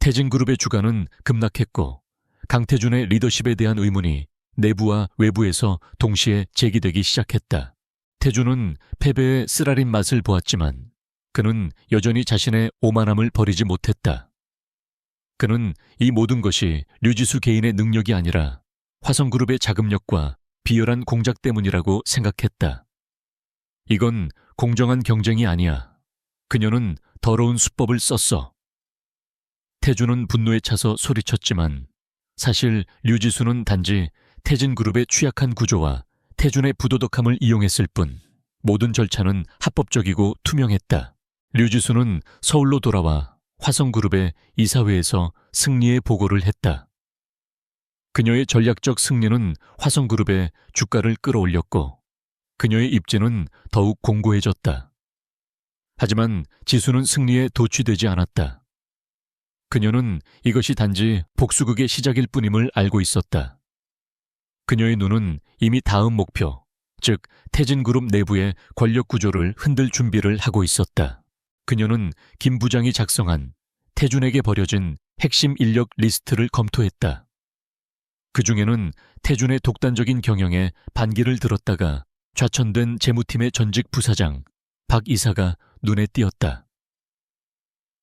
태진그룹의 주가는 급락했고 강태준의 리더십에 대한 의문이 내부와 외부에서 동시에 제기되기 시작했다. 태준은 패배의 쓰라린 맛을 보았지만 그는 여전히 자신의 오만함을 버리지 못했다. 그는 이 모든 것이 류지수 개인의 능력이 아니라 화성그룹의 자금력과 비열한 공작 때문이라고 생각했다. 이건 공정한 경쟁이 아니야. 그녀는 더러운 수법을 썼어. 태준은 분노에 차서 소리쳤지만 사실 류지수는 단지 태진그룹의 취약한 구조와 태준의 부도덕함을 이용했을 뿐 모든 절차는 합법적이고 투명했다. 류지수는 서울로 돌아와 화성그룹의 이사회에서 승리의 보고를 했다. 그녀의 전략적 승리는 화성그룹의 주가를 끌어올렸고 그녀의 입지는 더욱 공고해졌다. 하지만 지수는 승리에 도취되지 않았다. 그녀는 이것이 단지 복수극의 시작일 뿐임을 알고 있었다. 그녀의 눈은 이미 다음 목표, 즉 태진그룹 내부의 권력 구조를 흔들 준비를 하고 있었다. 그녀는 김 부장이 작성한 태준에게 버려진 핵심 인력 리스트를 검토했다. 그 중에는 태준의 독단적인 경영에 반기를 들었다가 좌천된 재무팀의 전직 부사장 박 이사가 눈에 띄었다.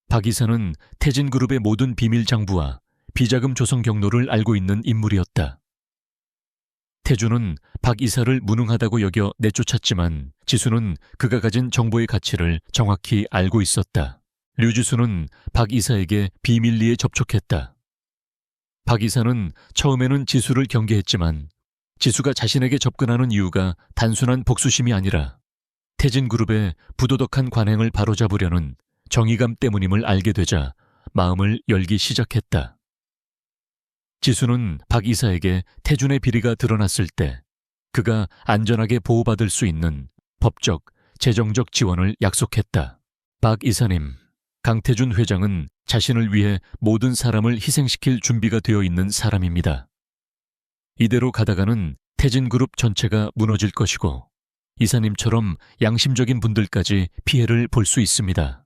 박 이사는 태진그룹의 모든 비밀 장부와 비자금 조성 경로를 알고 있는 인물이었다. 태준은 박 이사를 무능하다고 여겨 내쫓았지만 지수는 그가 가진 정보의 가치를 정확히 알고 있었다. 류지수는 박 이사에게 비밀리에 접촉했다. 박 이사는 처음에는 지수를 경계했지만 지수가 자신에게 접근하는 이유가 단순한 복수심이 아니라 태진그룹의 부도덕한 관행을 바로잡으려는 정의감 때문임을 알게 되자 마음을 열기 시작했다. 지수는 박 이사에게 태준의 비리가 드러났을 때 그가 안전하게 보호받을 수 있는 법적, 재정적 지원을 약속했다. 박 이사님, 강태준 회장은 자신을 위해 모든 사람을 희생시킬 준비가 되어 있는 사람입니다. 이대로 가다가는 태진그룹 전체가 무너질 것이고 이사님처럼 양심적인 분들까지 피해를 볼 수 있습니다.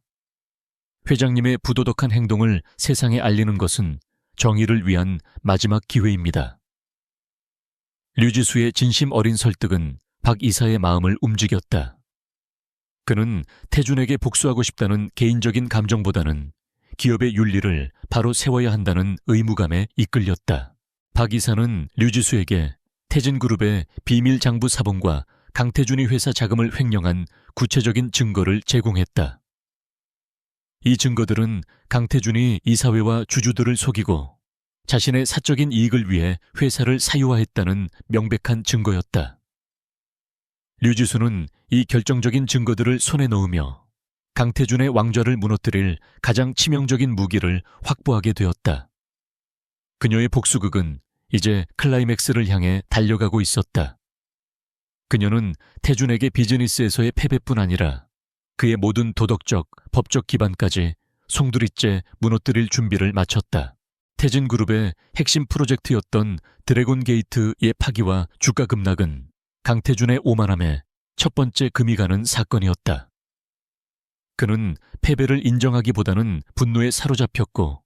회장님의 부도덕한 행동을 세상에 알리는 것은 정의를 위한 마지막 기회입니다. 류지수의 진심 어린 설득은 박 이사의 마음을 움직였다. 그는 태준에게 복수하고 싶다는 개인적인 감정보다는 기업의 윤리를 바로 세워야 한다는 의무감에 이끌렸다. 박 이사는 류지수에게 태진그룹의 비밀 장부 사본과 강태준이 회사 자금을 횡령한 구체적인 증거를 제공했다. 이 증거들은 강태준이 이사회와 주주들을 속이고 자신의 사적인 이익을 위해 회사를 사유화했다는 명백한 증거였다. 류지수는 이 결정적인 증거들을 손에 넣으며 강태준의 왕좌를 무너뜨릴 가장 치명적인 무기를 확보하게 되었다. 그녀의 복수극은 이제 클라이맥스를 향해 달려가고 있었다. 그녀는 태준에게 비즈니스에서의 패배뿐 아니라 그의 모든 도덕적, 법적 기반까지 송두리째 무너뜨릴 준비를 마쳤다. 태진그룹의 핵심 프로젝트였던 드래곤 게이트의 파기와 주가 급락은 강태준의 오만함에 첫 번째 금이 가는 사건이었다. 그는 패배를 인정하기보다는 분노에 사로잡혔고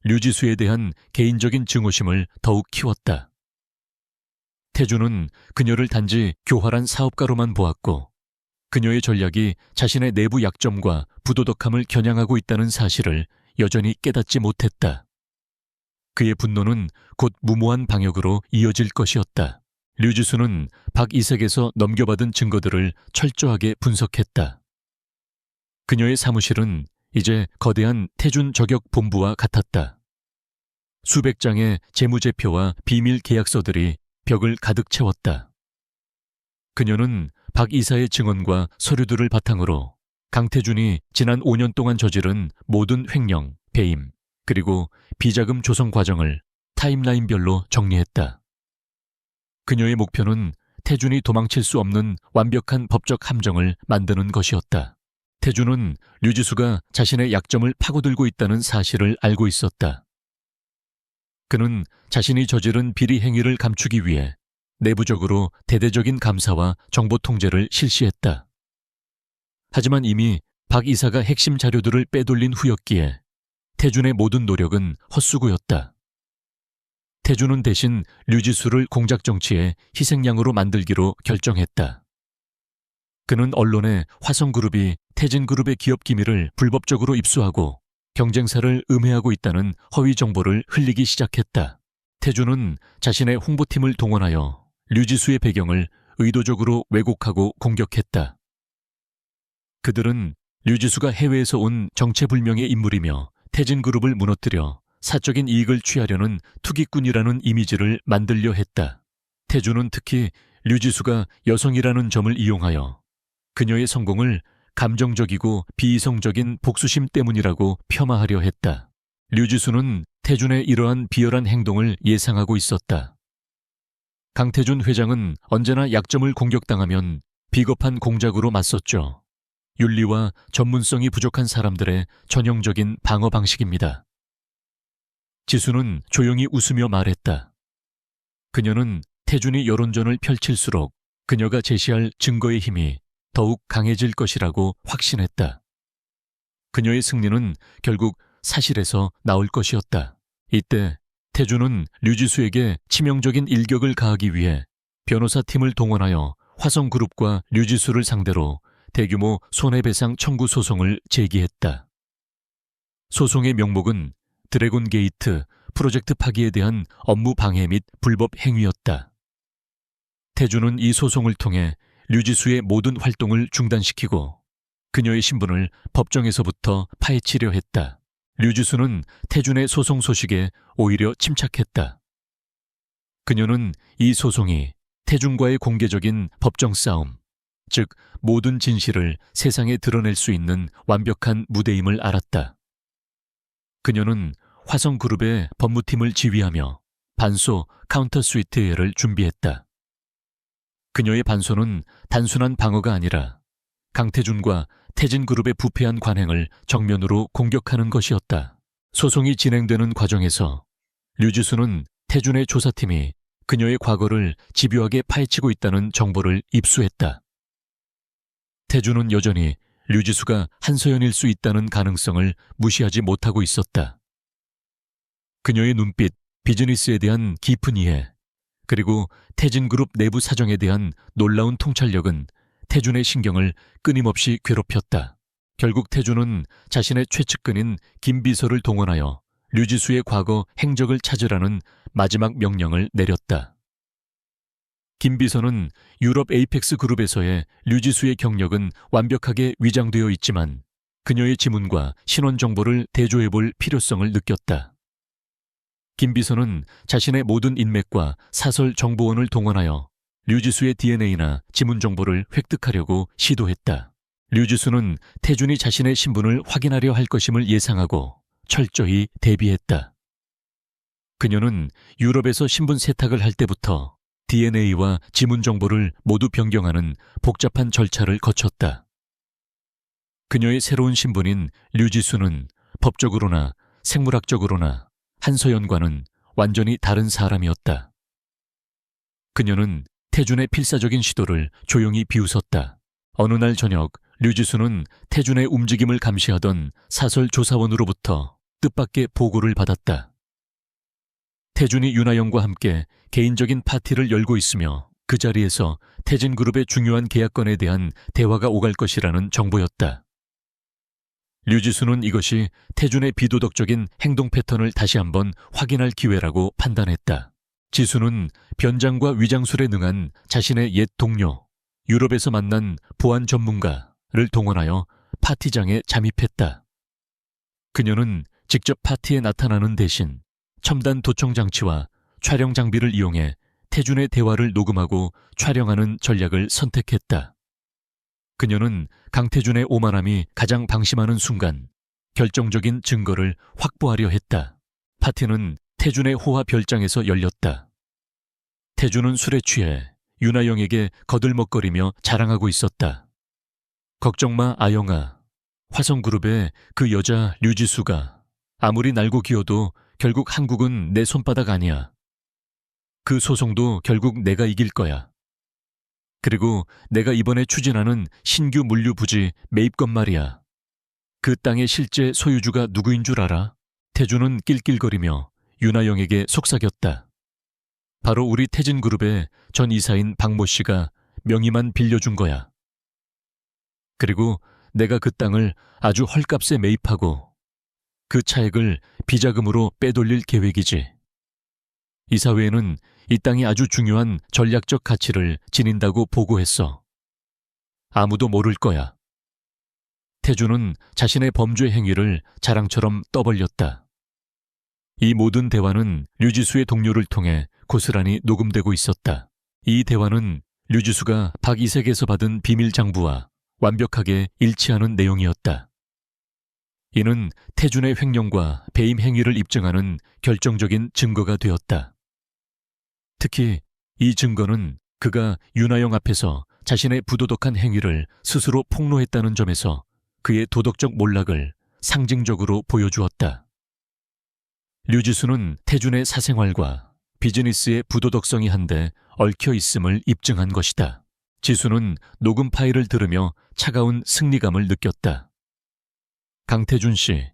류지수에 대한 개인적인 증오심을 더욱 키웠다. 태준은 그녀를 단지 교활한 사업가로만 보았고 그녀의 전략이 자신의 내부 약점과 부도덕함을 겨냥하고 있다는 사실을 여전히 깨닫지 못했다. 그의 분노는 곧 무모한 방역으로 이어질 것이었다. 류지수는 박 이색에서 넘겨받은 증거들을 철저하게 분석했다. 그녀의 사무실은 이제 거대한 태준 저격 본부와 같았다. 수백 장의 재무제표와 비밀 계약서들이 벽을 가득 채웠다. 그녀는 박 이사의 증언과 서류들을 바탕으로 강태준이 지난 5년 동안 저지른 모든 횡령, 배임, 그리고 비자금 조성 과정을 타임라인별로 정리했다. 그녀의 목표는 태준이 도망칠 수 없는 완벽한 법적 함정을 만드는 것이었다. 태준은 류지수가 자신의 약점을 파고들고 있다는 사실을 알고 있었다. 그는 자신이 저지른 비리 행위를 감추기 위해 내부적으로 대대적인 감사와 정보 통제를 실시했다. 하지만 이미 박 이사가 핵심 자료들을 빼돌린 후였기에 태준의 모든 노력은 헛수고였다. 태준은 대신 류지수를 공작 정치의 희생양으로 만들기로 결정했다. 그는 언론에 화성그룹이 태진그룹의 기업 기밀을 불법적으로 입수하고 경쟁사를 음해하고 있다는 허위 정보를 흘리기 시작했다. 태준은 자신의 홍보팀을 동원하여 류지수의 배경을 의도적으로 왜곡하고 공격했다. 그들은 류지수가 해외에서 온 정체불명의 인물이며 태진그룹을 무너뜨려 사적인 이익을 취하려는 투기꾼이라는 이미지를 만들려 했다. 태준은 특히 류지수가 여성이라는 점을 이용하여 그녀의 성공을 감정적이고 비이성적인 복수심 때문이라고 폄하하려 했다. 류지수는 태준의 이러한 비열한 행동을 예상하고 있었다. 강태준 회장은 언제나 약점을 공격당하면 비겁한 공작으로 맞섰죠. 윤리와 전문성이 부족한 사람들의 전형적인 방어 방식입니다. 지수는 조용히 웃으며 말했다. 그녀는 태준이 여론전을 펼칠수록 그녀가 제시할 증거의 힘이 더욱 강해질 것이라고 확신했다. 그녀의 승리는 결국 사실에서 나올 것이었다. 이때 태주는 류지수에게 치명적인 일격을 가하기 위해 변호사팀을 동원하여 화성그룹과 류지수를 상대로 대규모 손해배상 청구 소송을 제기했다. 소송의 명목은 드래곤 게이트 프로젝트 파기에 대한 업무 방해 및 불법 행위였다. 태주는 이 소송을 통해 류지수의 모든 활동을 중단시키고 그녀의 신분을 법정에서부터 파헤치려 했다. 류지수는 태준의 소송 소식에 오히려 침착했다. 그녀는 이 소송이 태준과의 공개적인 법정 싸움, 즉 모든 진실을 세상에 드러낼 수 있는 완벽한 무대임을 알았다. 그녀는 화성그룹의 법무팀을 지휘하며 반소 카운터 스위트웨어를 준비했다. 그녀의 반소는 단순한 방어가 아니라 강태준과 태진그룹의 부패한 관행을 정면으로 공격하는 것이었다. 소송이 진행되는 과정에서 류지수는 태준의 조사팀이 그녀의 과거를 집요하게 파헤치고 있다는 정보를 입수했다. 태준은 여전히 류지수가 한서연일 수 있다는 가능성을 무시하지 못하고 있었다. 그녀의 눈빛, 비즈니스에 대한 깊은 이해, 그리고 태진그룹 내부 사정에 대한 놀라운 통찰력은 태준의 신경을 끊임없이 괴롭혔다. 결국 태준은 자신의 최측근인 김비서를 동원하여 류지수의 과거 행적을 찾으라는 마지막 명령을 내렸다. 김비서는 유럽 에이펙스 그룹에서의 류지수의 경력은 완벽하게 위장되어 있지만 그녀의 지문과 신원 정보를 대조해 볼 필요성을 느꼈다. 김비서는 자신의 모든 인맥과 사설 정보원을 동원하여 류지수의 DNA나 지문 정보를 획득하려고 시도했다. 류지수는 태준이 자신의 신분을 확인하려 할 것임을 예상하고 철저히 대비했다. 그녀는 유럽에서 신분 세탁을 할 때부터 DNA와 지문 정보를 모두 변경하는 복잡한 절차를 거쳤다. 그녀의 새로운 신분인 류지수는 법적으로나 생물학적으로나 한서연과는 완전히 다른 사람이었다. 그녀는 태준의 필사적인 시도를 조용히 비웃었다. 어느 날 저녁 류지수는 태준의 움직임을 감시하던 사설 조사원으로부터 뜻밖의 보고를 받았다. 태준이 윤하영과 함께 개인적인 파티를 열고 있으며 그 자리에서 태진그룹의 중요한 계약건에 대한 대화가 오갈 것이라는 정보였다. 류지수는 이것이 태준의 비도덕적인 행동 패턴을 다시 한번 확인할 기회라고 판단했다. 지수는 변장과 위장술에 능한 자신의 옛 동료, 유럽에서 만난 보안 전문가를 동원하여 파티장에 잠입했다. 그녀는 직접 파티에 나타나는 대신 첨단 도청 장치와 촬영 장비를 이용해 태준의 대화를 녹음하고 촬영하는 전략을 선택했다. 그녀는 강태준의 오만함이 가장 방심하는 순간 결정적인 증거를 확보하려 했다. 파티는 태준의 호화 별장에서 열렸다. 태준은 술에 취해 윤하영에게 거들먹거리며 자랑하고 있었다. 걱정마 아영아, 화성그룹의 그 여자 류지수가 아무리 날고 기어도 결국 한국은 내 손바닥 아니야. 그 소송도 결국 내가 이길 거야. 그리고 내가 이번에 추진하는 신규 물류 부지 매입건 말이야. 그 땅의 실제 소유주가 누구인 줄 알아? 태준은 낄낄거리며 윤하영에게 속삭였다. 바로 우리 태진그룹의 전 이사인 박모 씨가 명의만 빌려준 거야. 그리고 내가 그 땅을 아주 헐값에 매입하고 그 차액을 비자금으로 빼돌릴 계획이지. 이사회에는 이 땅이 아주 중요한 전략적 가치를 지닌다고 보고했어. 아무도 모를 거야. 태준은 자신의 범죄 행위를 자랑처럼 떠벌렸다. 이 모든 대화는 류지수의 동료를 통해 고스란히 녹음되고 있었다. 이 대화는 류지수가 박이색에서 받은 비밀 장부와 완벽하게 일치하는 내용이었다. 이는 태준의 횡령과 배임 행위를 입증하는 결정적인 증거가 되었다. 특히 이 증거는 그가 윤하영 앞에서 자신의 부도덕한 행위를 스스로 폭로했다는 점에서 그의 도덕적 몰락을 상징적으로 보여주었다. 류지수는 태준의 사생활과 비즈니스의 부도덕성이 한데 얽혀 있음을 입증한 것이다. 지수는 녹음 파일을 들으며 차가운 승리감을 느꼈다. 강태준 씨,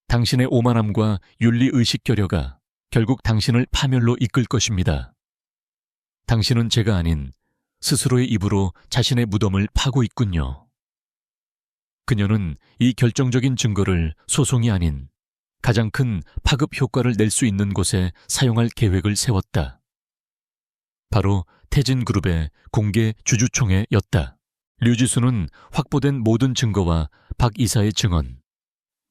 당신의 오만함과 윤리의식 결여가 결국 당신을 파멸로 이끌 것입니다. 당신은 제가 아닌 스스로의 입으로 자신의 무덤을 파고 있군요. 그녀는 이 결정적인 증거를 소송이 아닌 가장 큰 파급 효과를 낼 수 있는 곳에 사용할 계획을 세웠다. 바로 태진그룹의 공개 주주총회였다. 류지수는 확보된 모든 증거와 박 이사의 증언,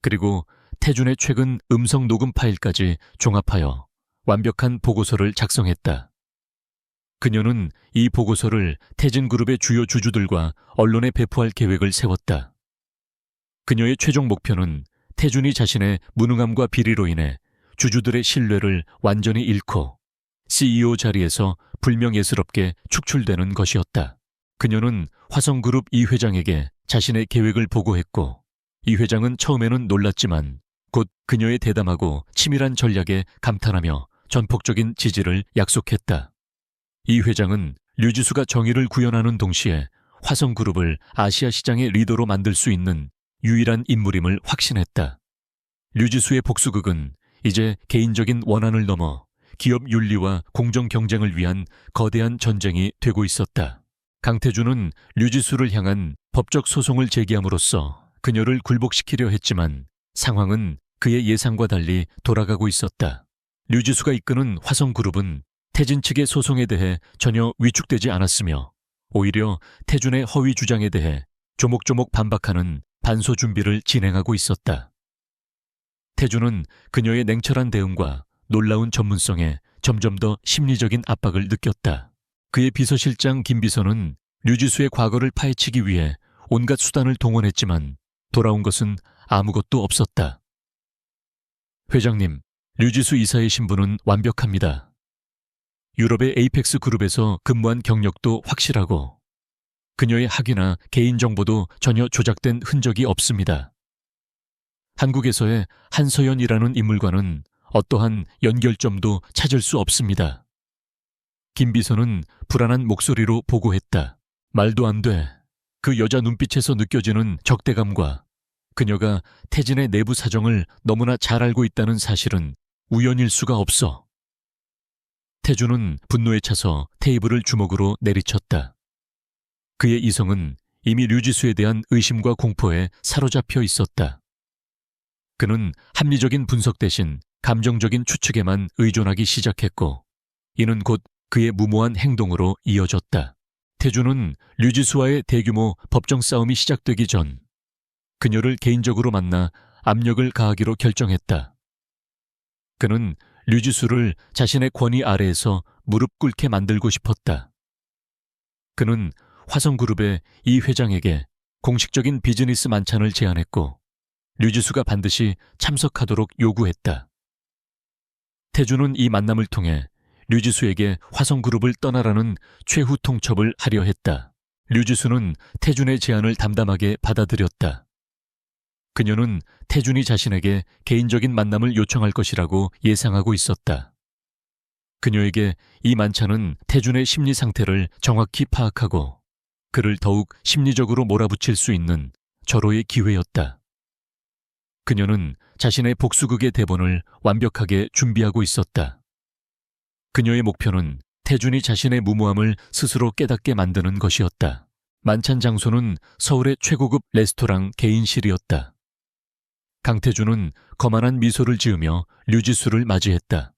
그리고 태준의 최근 음성 녹음 파일까지 종합하여 완벽한 보고서를 작성했다. 그녀는 이 보고서를 태진그룹의 주요 주주들과 언론에 배포할 계획을 세웠다. 그녀의 최종 목표는 태준이 자신의 무능함과 비리로 인해 주주들의 신뢰를 완전히 잃고 CEO 자리에서 불명예스럽게 축출되는 것이었다. 그녀는 화성그룹 이 회장에게 자신의 계획을 보고했고, 이 회장은 처음에는 놀랐지만 곧 그녀의 대담하고 치밀한 전략에 감탄하며 전폭적인 지지를 약속했다. 이 회장은 류지수가 정의를 구현하는 동시에 화성그룹을 아시아 시장의 리더로 만들 수 있는 유일한 인물임을 확신했다. 류지수의 복수극은 이제 개인적인 원한을 넘어 기업 윤리와 공정 경쟁을 위한 거대한 전쟁이 되고 있었다. 강태준은 류지수를 향한 법적 소송을 제기함으로써 그녀를 굴복시키려 했지만 상황은 그의 예상과 달리 돌아가고 있었다. 류지수가 이끄는 화성그룹은 태진 측의 소송에 대해 전혀 위축되지 않았으며 오히려 태준의 허위 주장에 대해 조목조목 반박하는 반소 준비를 진행하고 있었다. 태준은 그녀의 냉철한 대응과 놀라운 전문성에 점점 더 심리적인 압박을 느꼈다. 그의 비서실장 김비서는 류지수의 과거를 파헤치기 위해 온갖 수단을 동원했지만 돌아온 것은 아무것도 없었다. 회장님, 류지수 이사의 신분은 완벽합니다. 유럽의 에이펙스 그룹에서 근무한 경력도 확실하고 그녀의 학위나 개인정보도 전혀 조작된 흔적이 없습니다. 한국에서의 한서연이라는 인물과는 어떠한 연결점도 찾을 수 없습니다. 김 비서는 불안한 목소리로 보고했다. 말도 안 돼. 그 여자 눈빛에서 느껴지는 적대감과 그녀가 태진의 내부 사정을 너무나 잘 알고 있다는 사실은 우연일 수가 없어. 태준은 분노에 차서 테이블을 주먹으로 내리쳤다. 그의 이성은 이미 류지수에 대한 의심과 공포에 사로잡혀 있었다. 그는 합리적인 분석 대신 감정적인 추측에만 의존하기 시작했고, 이는 곧 그의 무모한 행동으로 이어졌다. 태준은 류지수와의 대규모 법정 싸움이 시작되기 전 그녀를 개인적으로 만나 압력을 가하기로 결정했다. 그는 류지수를 자신의 권위 아래에서 무릎 꿇게 만들고 싶었다. 그는 화성그룹의 이 회장에게 공식적인 비즈니스 만찬을 제안했고 류지수가 반드시 참석하도록 요구했다. 태준은 이 만남을 통해 류지수에게 화성그룹을 떠나라는 최후 통첩을 하려 했다. 류지수는 태준의 제안을 담담하게 받아들였다. 그녀는 태준이 자신에게 개인적인 만남을 요청할 것이라고 예상하고 있었다. 그녀에게 이 만찬은 태준의 심리 상태를 정확히 파악하고 그를 더욱 심리적으로 몰아붙일 수 있는 절호의 기회였다. 그녀는 자신의 복수극의 대본을 완벽하게 준비하고 있었다. 그녀의 목표는 태준이 자신의 무모함을 스스로 깨닫게 만드는 것이었다. 만찬 장소는 서울의 최고급 레스토랑 개인실이었다. 강태준은 거만한 미소를 지으며 류지수를 맞이했다.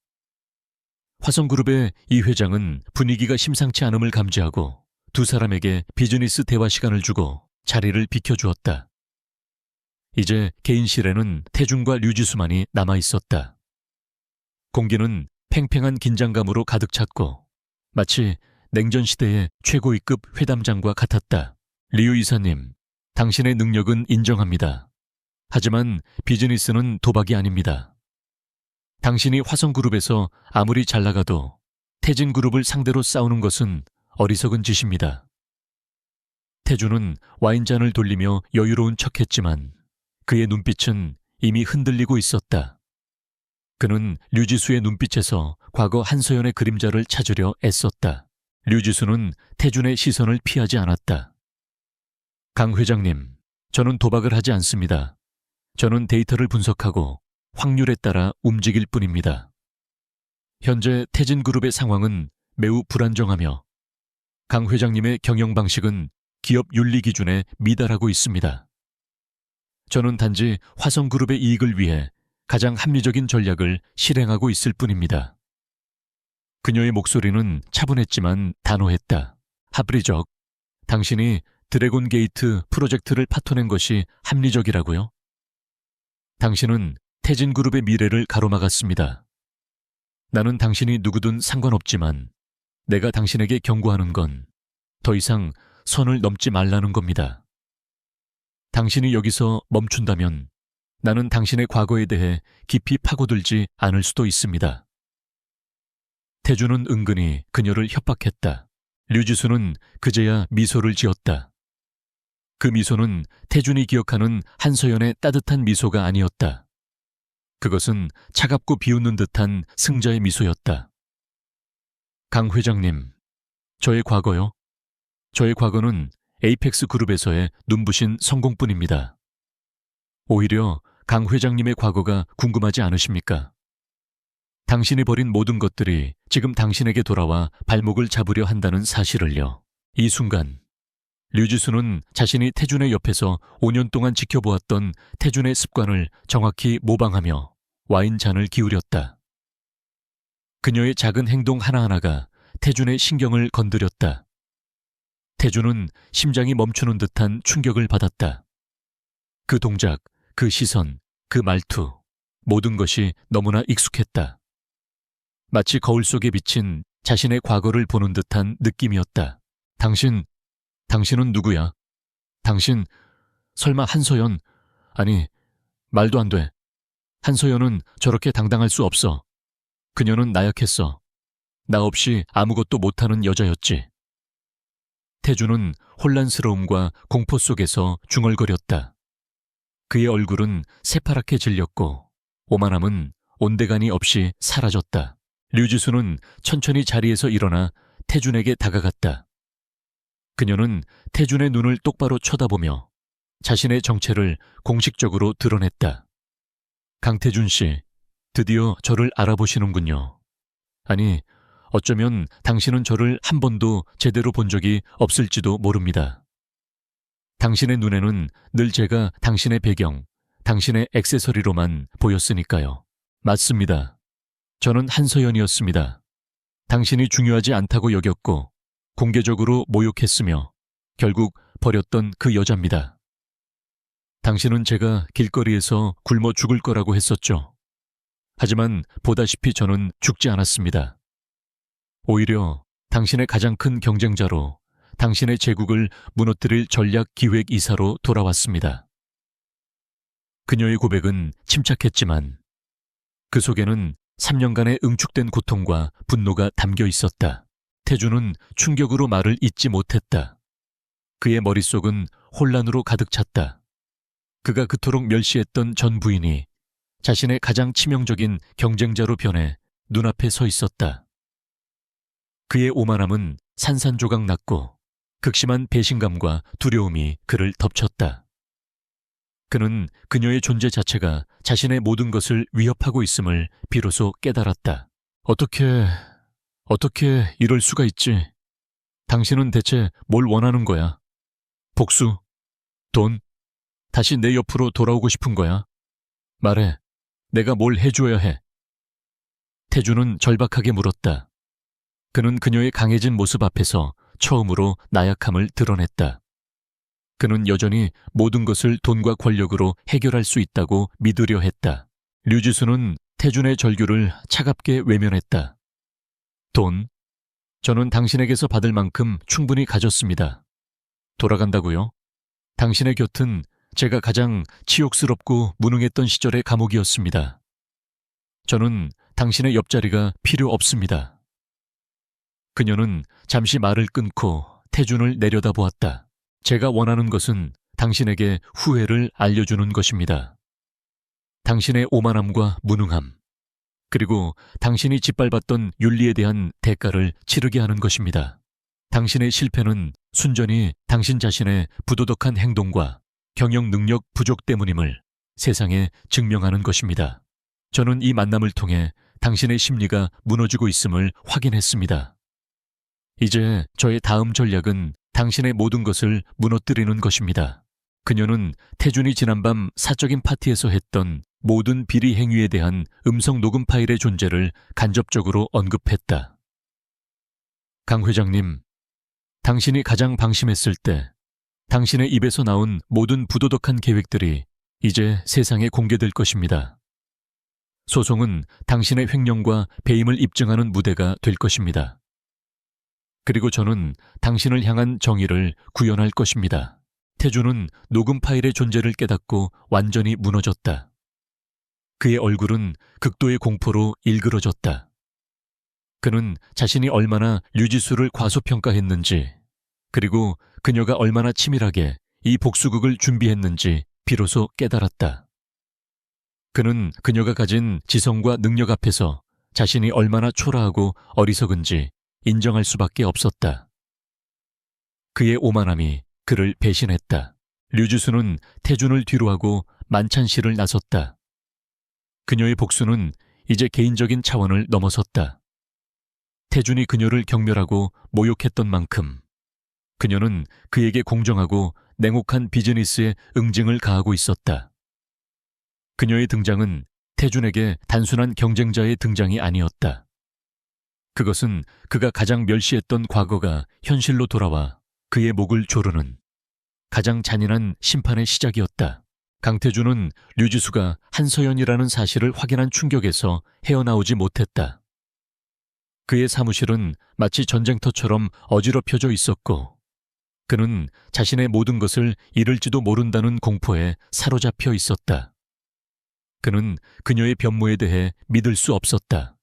화성그룹의 이 회장은 분위기가 심상치 않음을 감지하고 두 사람에게 비즈니스 대화 시간을 주고 자리를 비켜주었다. 이제 개인실에는 태준과 류지수만이 남아있었다. 공기는 팽팽한 긴장감으로 가득 찼고 마치 냉전시대의 최고위급 회담장과 같았다. 리우 이사님, 당신의 능력은 인정합니다. 하지만 비즈니스는 도박이 아닙니다. 당신이 화성그룹에서 아무리 잘 나가도 태진그룹을 상대로 싸우는 것은 어리석은 짓입니다. 태준은 와인잔을 돌리며 여유로운 척했지만 그의 눈빛은 이미 흔들리고 있었다. 그는 류지수의 눈빛에서 과거 한서연의 그림자를 찾으려 애썼다. 류지수는 태준의 시선을 피하지 않았다. 강 회장님, 저는 도박을 하지 않습니다. 저는 데이터를 분석하고 확률에 따라 움직일 뿐입니다. 현재 태진그룹의 상황은 매우 불안정하며 강 회장님의 경영 방식은 기업 윤리 기준에 미달하고 있습니다. 저는 단지 화성그룹의 이익을 위해 가장 합리적인 전략을 실행하고 있을 뿐입니다. 그녀의 목소리는 차분했지만 단호했다. 하브리적, 당신이 드래곤 게이트 프로젝트를 파토낸 것이 합리적이라고요? 당신은 태진그룹의 미래를 가로막았습니다. 나는 당신이 누구든 상관없지만 내가 당신에게 경고하는 건 더 이상 선을 넘지 말라는 겁니다. 당신이 여기서 멈춘다면 나는 당신의 과거에 대해 깊이 파고들지 않을 수도 있습니다. 태주는 은근히 그녀를 협박했다. 류지수는 그제야 미소를 지었다. 그 미소는 태준이 기억하는 한서연의 따뜻한 미소가 아니었다. 그것은 차갑고 비웃는 듯한 승자의 미소였다. 강 회장님, 저의 과거요? 저의 과거는 에이펙스 그룹에서의 눈부신 성공뿐입니다. 오히려 강 회장님의 과거가 궁금하지 않으십니까? 당신이 버린 모든 것들이 지금 당신에게 돌아와 발목을 잡으려 한다는 사실을요. 이 순간 류지수는 자신이 태준의 옆에서 5년 동안 지켜보았던 태준의 습관을 정확히 모방하며 와인잔을 기울였다. 그녀의 작은 행동 하나하나가 태준의 신경을 건드렸다. 태준은 심장이 멈추는 듯한 충격을 받았다. 그 동작, 그 시선, 그 말투, 모든 것이 너무나 익숙했다. 마치 거울 속에 비친 자신의 과거를 보는 듯한 느낌이었다. 당신은 누구야? 당신, 설마 한서연? 아니, 말도 안 돼. 한서연은 저렇게 당당할 수 없어. 그녀는 나약했어. 나 없이 아무것도 못하는 여자였지. 태주는 혼란스러움과 공포 속에서 중얼거렸다. 그의 얼굴은 새파랗게 질렸고 오만함은 온데간이 없이 사라졌다. 류지수는 천천히 자리에서 일어나 태준에게 다가갔다. 그녀는 태준의 눈을 똑바로 쳐다보며 자신의 정체를 공식적으로 드러냈다. 강태준 씨, 드디어 저를 알아보시는군요. 아니, 어쩌면 당신은 저를 한 번도 제대로 본 적이 없을지도 모릅니다. 당신의 눈에는 늘 제가 당신의 배경, 당신의 액세서리로만 보였으니까요. 맞습니다. 저는 한서연이었습니다. 당신이 중요하지 않다고 여겼고 공개적으로 모욕했으며 결국 버렸던 그 여자입니다. 당신은 제가 길거리에서 굶어 죽을 거라고 했었죠. 하지만 보다시피 저는 죽지 않았습니다. 오히려 당신의 가장 큰 경쟁자로 당신의 제국을 무너뜨릴 전략 기획 이사로 돌아왔습니다. 그녀의 고백은 침착했지만 그 속에는 3년간의 응축된 고통과 분노가 담겨 있었다. 태주는 충격으로 말을 잇지 못했다. 그의 머릿속은 혼란으로 가득 찼다. 그가 그토록 멸시했던 전 부인이 자신의 가장 치명적인 경쟁자로 변해 눈앞에 서 있었다. 그의 오만함은 산산조각 났고 극심한 배신감과 두려움이 그를 덮쳤다. 그는 그녀의 존재 자체가 자신의 모든 것을 위협하고 있음을 비로소 깨달았다. 어떻게 이럴 수가 있지? 당신은 대체 뭘 원하는 거야? 복수? 돈? 다시 내 옆으로 돌아오고 싶은 거야? 말해, 내가 뭘 해줘야 해? 태주는 절박하게 물었다. 그는 그녀의 강해진 모습 앞에서 처음으로 나약함을 드러냈다. 그는 여전히 모든 것을 돈과 권력으로 해결할 수 있다고 믿으려 했다. 류지수는 태준의 절규를 차갑게 외면했다. 돈? 저는 당신에게서 받을 만큼 충분히 가졌습니다. 돌아간다고요? 당신의 곁은 제가 가장 치욕스럽고 무능했던 시절의 감옥이었습니다. 저는 당신의 옆자리가 필요 없습니다. 그녀는 잠시 말을 끊고 태준을 내려다보았다. 제가 원하는 것은 당신에게 후회를 알려주는 것입니다. 당신의 오만함과 무능함, 그리고 당신이 짓밟았던 윤리에 대한 대가를 치르게 하는 것입니다. 당신의 실패는 순전히 당신 자신의 부도덕한 행동과 경영 능력 부족 때문임을 세상에 증명하는 것입니다. 저는 이 만남을 통해 당신의 심리가 무너지고 있음을 확인했습니다. 이제 저의 다음 전략은 당신의 모든 것을 무너뜨리는 것입니다. 그녀는 태준이 지난밤 사적인 파티에서 했던 모든 비리 행위에 대한 음성 녹음 파일의 존재를 간접적으로 언급했다. 강 회장님, 당신이 가장 방심했을 때 당신의 입에서 나온 모든 부도덕한 계획들이 이제 세상에 공개될 것입니다. 소송은 당신의 횡령과 배임을 입증하는 무대가 될 것입니다. 그리고 저는 당신을 향한 정의를 구현할 것입니다. 태준은 녹음 파일의 존재를 깨닫고 완전히 무너졌다. 그의 얼굴은 극도의 공포로 일그러졌다. 그는 자신이 얼마나 류지수를 과소평가했는지, 그리고 그녀가 얼마나 치밀하게 이 복수극을 준비했는지 비로소 깨달았다. 그는 그녀가 가진 지성과 능력 앞에서 자신이 얼마나 초라하고 어리석은지 인정할 수밖에 없었다. 그의 오만함이 그를 배신했다. 류지수는 태준을 뒤로하고 만찬실을 나섰다. 그녀의 복수는 이제 개인적인 차원을 넘어섰다. 태준이 그녀를 경멸하고 모욕했던 만큼 그녀는 그에게 공정하고 냉혹한 비즈니스에 응징을 가하고 있었다. 그녀의 등장은 태준에게 단순한 경쟁자의 등장이 아니었다. 그것은 그가 가장 멸시했던 과거가 현실로 돌아와 그의 목을 조르는 가장 잔인한 심판의 시작이었다. 강태준은 류지수가 한서연이라는 사실을 확인한 충격에서 헤어나오지 못했다. 그의 사무실은 마치 전쟁터처럼 어지럽혀져 있었고 그는 자신의 모든 것을 잃을지도 모른다는 공포에 사로잡혀 있었다. 그는 그녀의 변모에 대해 믿을 수 없었다.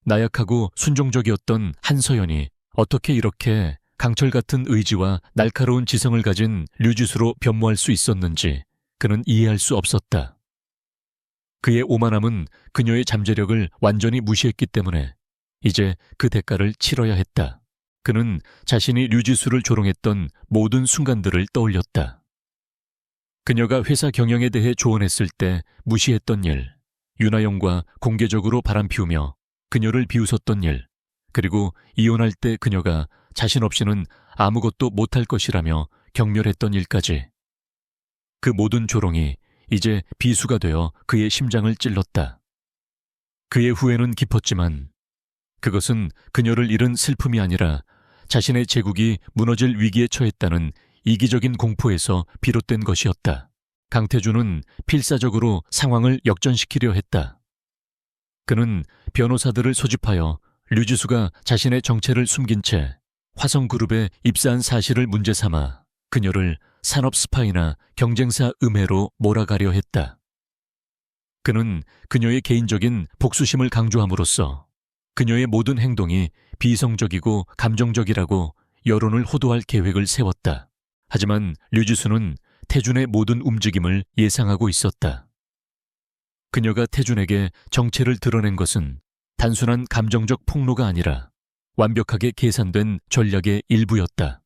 나약하고 순종적이었던 한서연이 어떻게 이렇게 강철 같은 의지와 날카로운 지성을 가진 류지수로 변모할 수 있었는지 그는 이해할 수 없었다. 그의 오만함은 그녀의 잠재력을 완전히 무시했기 때문에 이제 그 대가를 치러야 했다. 그는 자신이 류지수를 조롱했던 모든 순간들을 떠올렸다. 그녀가 회사 경영에 대해 조언했을 때 무시했던 일, 윤하영과 공개적으로 바람피우며 그녀를 비웃었던 일, 그리고 이혼할 때 그녀가 자신 없이는 아무것도 못할 것이라며 경멸했던 일까지. 그 모든 조롱이 이제 비수가 되어 그의 심장을 찔렀다. 그의 후회는 깊었지만 그것은 그녀를 잃은 슬픔이 아니라 자신의 제국이 무너질 위기에 처했다는 이기적인 공포에서 비롯된 것이었다. 강태준은 필사적으로 상황을 역전시키려 했다. 그는 변호사들을 소집하여 류지수가 자신의 정체를 숨긴 채 화성그룹에 입사한 사실을 문제 삼아 그녀를 산업 스파이나 경쟁사 음해로 몰아가려 했다. 그는 그녀의 개인적인 복수심을 강조함으로써 그녀의 모든 행동이 비이성적이고 감정적이라고 여론을 호도할 계획을 세웠다. 하지만 류지수는 태준의 모든 움직임을 예상하고 있었다. 그녀가 태준에게 정체를 드러낸 것은 단순한 감정적 폭로가 아니라 완벽하게 계산된 전략의 일부였다.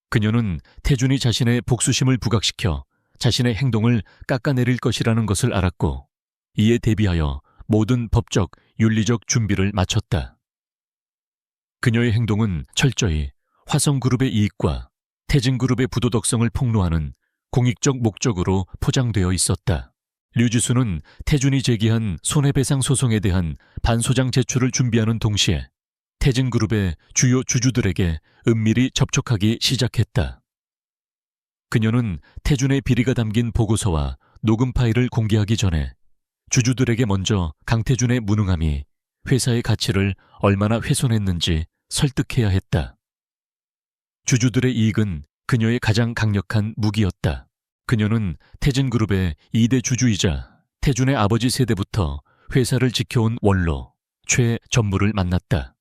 그녀는 태준이 자신의 복수심을 부각시켜 자신의 행동을 깎아내릴 것이라는 것을 알았고 이에 대비하여 모든 법적, 윤리적 준비를 마쳤다. 그녀의 행동은 철저히 화성그룹의 이익과 태진그룹의 부도덕성을 폭로하는 공익적 목적으로 포장되어 있었다. 류지수는 태준이 제기한 손해배상 소송에 대한 반소장 제출을 준비하는 동시에 태진그룹의 주요 주주들에게 은밀히 접촉하기 시작했다. 그녀는 태준의 비리가 담긴 보고서와 녹음 파일을 공개하기 전에 주주들에게 먼저 강태준의 무능함이 회사의 가치를 얼마나 훼손했는지 설득해야 했다. 주주들의 이익은 그녀의 가장 강력한 무기였다. 그녀는 태진그룹의 2대 주주이자 태준의 아버지 세대부터 회사를 지켜온 원로 최 전무를 만났다.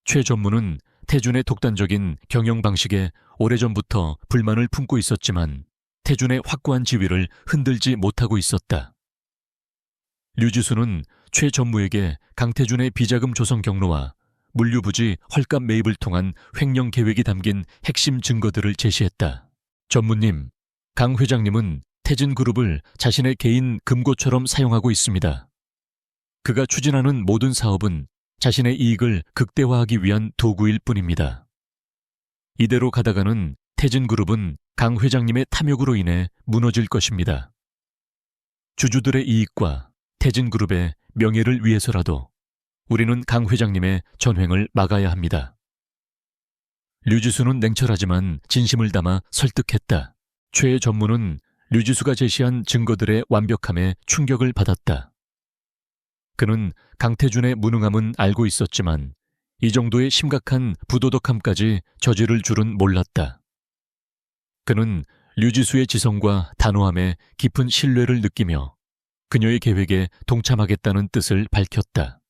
최 전무는 태준의 독단적인 경영 방식에 오래전부터 불만을 품고 있었지만 태준의 확고한 지위를 흔들지 못하고 있었다. 류지수는 최 전무에게 강태준의 비자금 조성 경로와 물류부지 헐값 매입을 통한 횡령 계획이 담긴 핵심 증거들을 제시했다. 전무님, 강 회장님은 태진그룹을 자신의 개인 금고처럼 사용하고 있습니다. 그가 추진하는 모든 사업은 자신의 이익을 극대화하기 위한 도구일 뿐입니다. 이대로 가다가는 태진그룹은 강 회장님의 탐욕으로 인해 무너질 것입니다. 주주들의 이익과 태진그룹의 명예를 위해서라도 우리는 강 회장님의 전횡을 막아야 합니다. 류지수는 냉철하지만 진심을 담아 설득했다. 최 전무는 류지수가 제시한 증거들의 완벽함에 충격을 받았다. 그는 강태준의 무능함은 알고 있었지만 이 정도의 심각한 부도덕함까지 저지를 줄은 몰랐다. 그는 류지수의 지성과 단호함에 깊은 신뢰를 느끼며 그녀의 계획에 동참하겠다는 뜻을 밝혔다.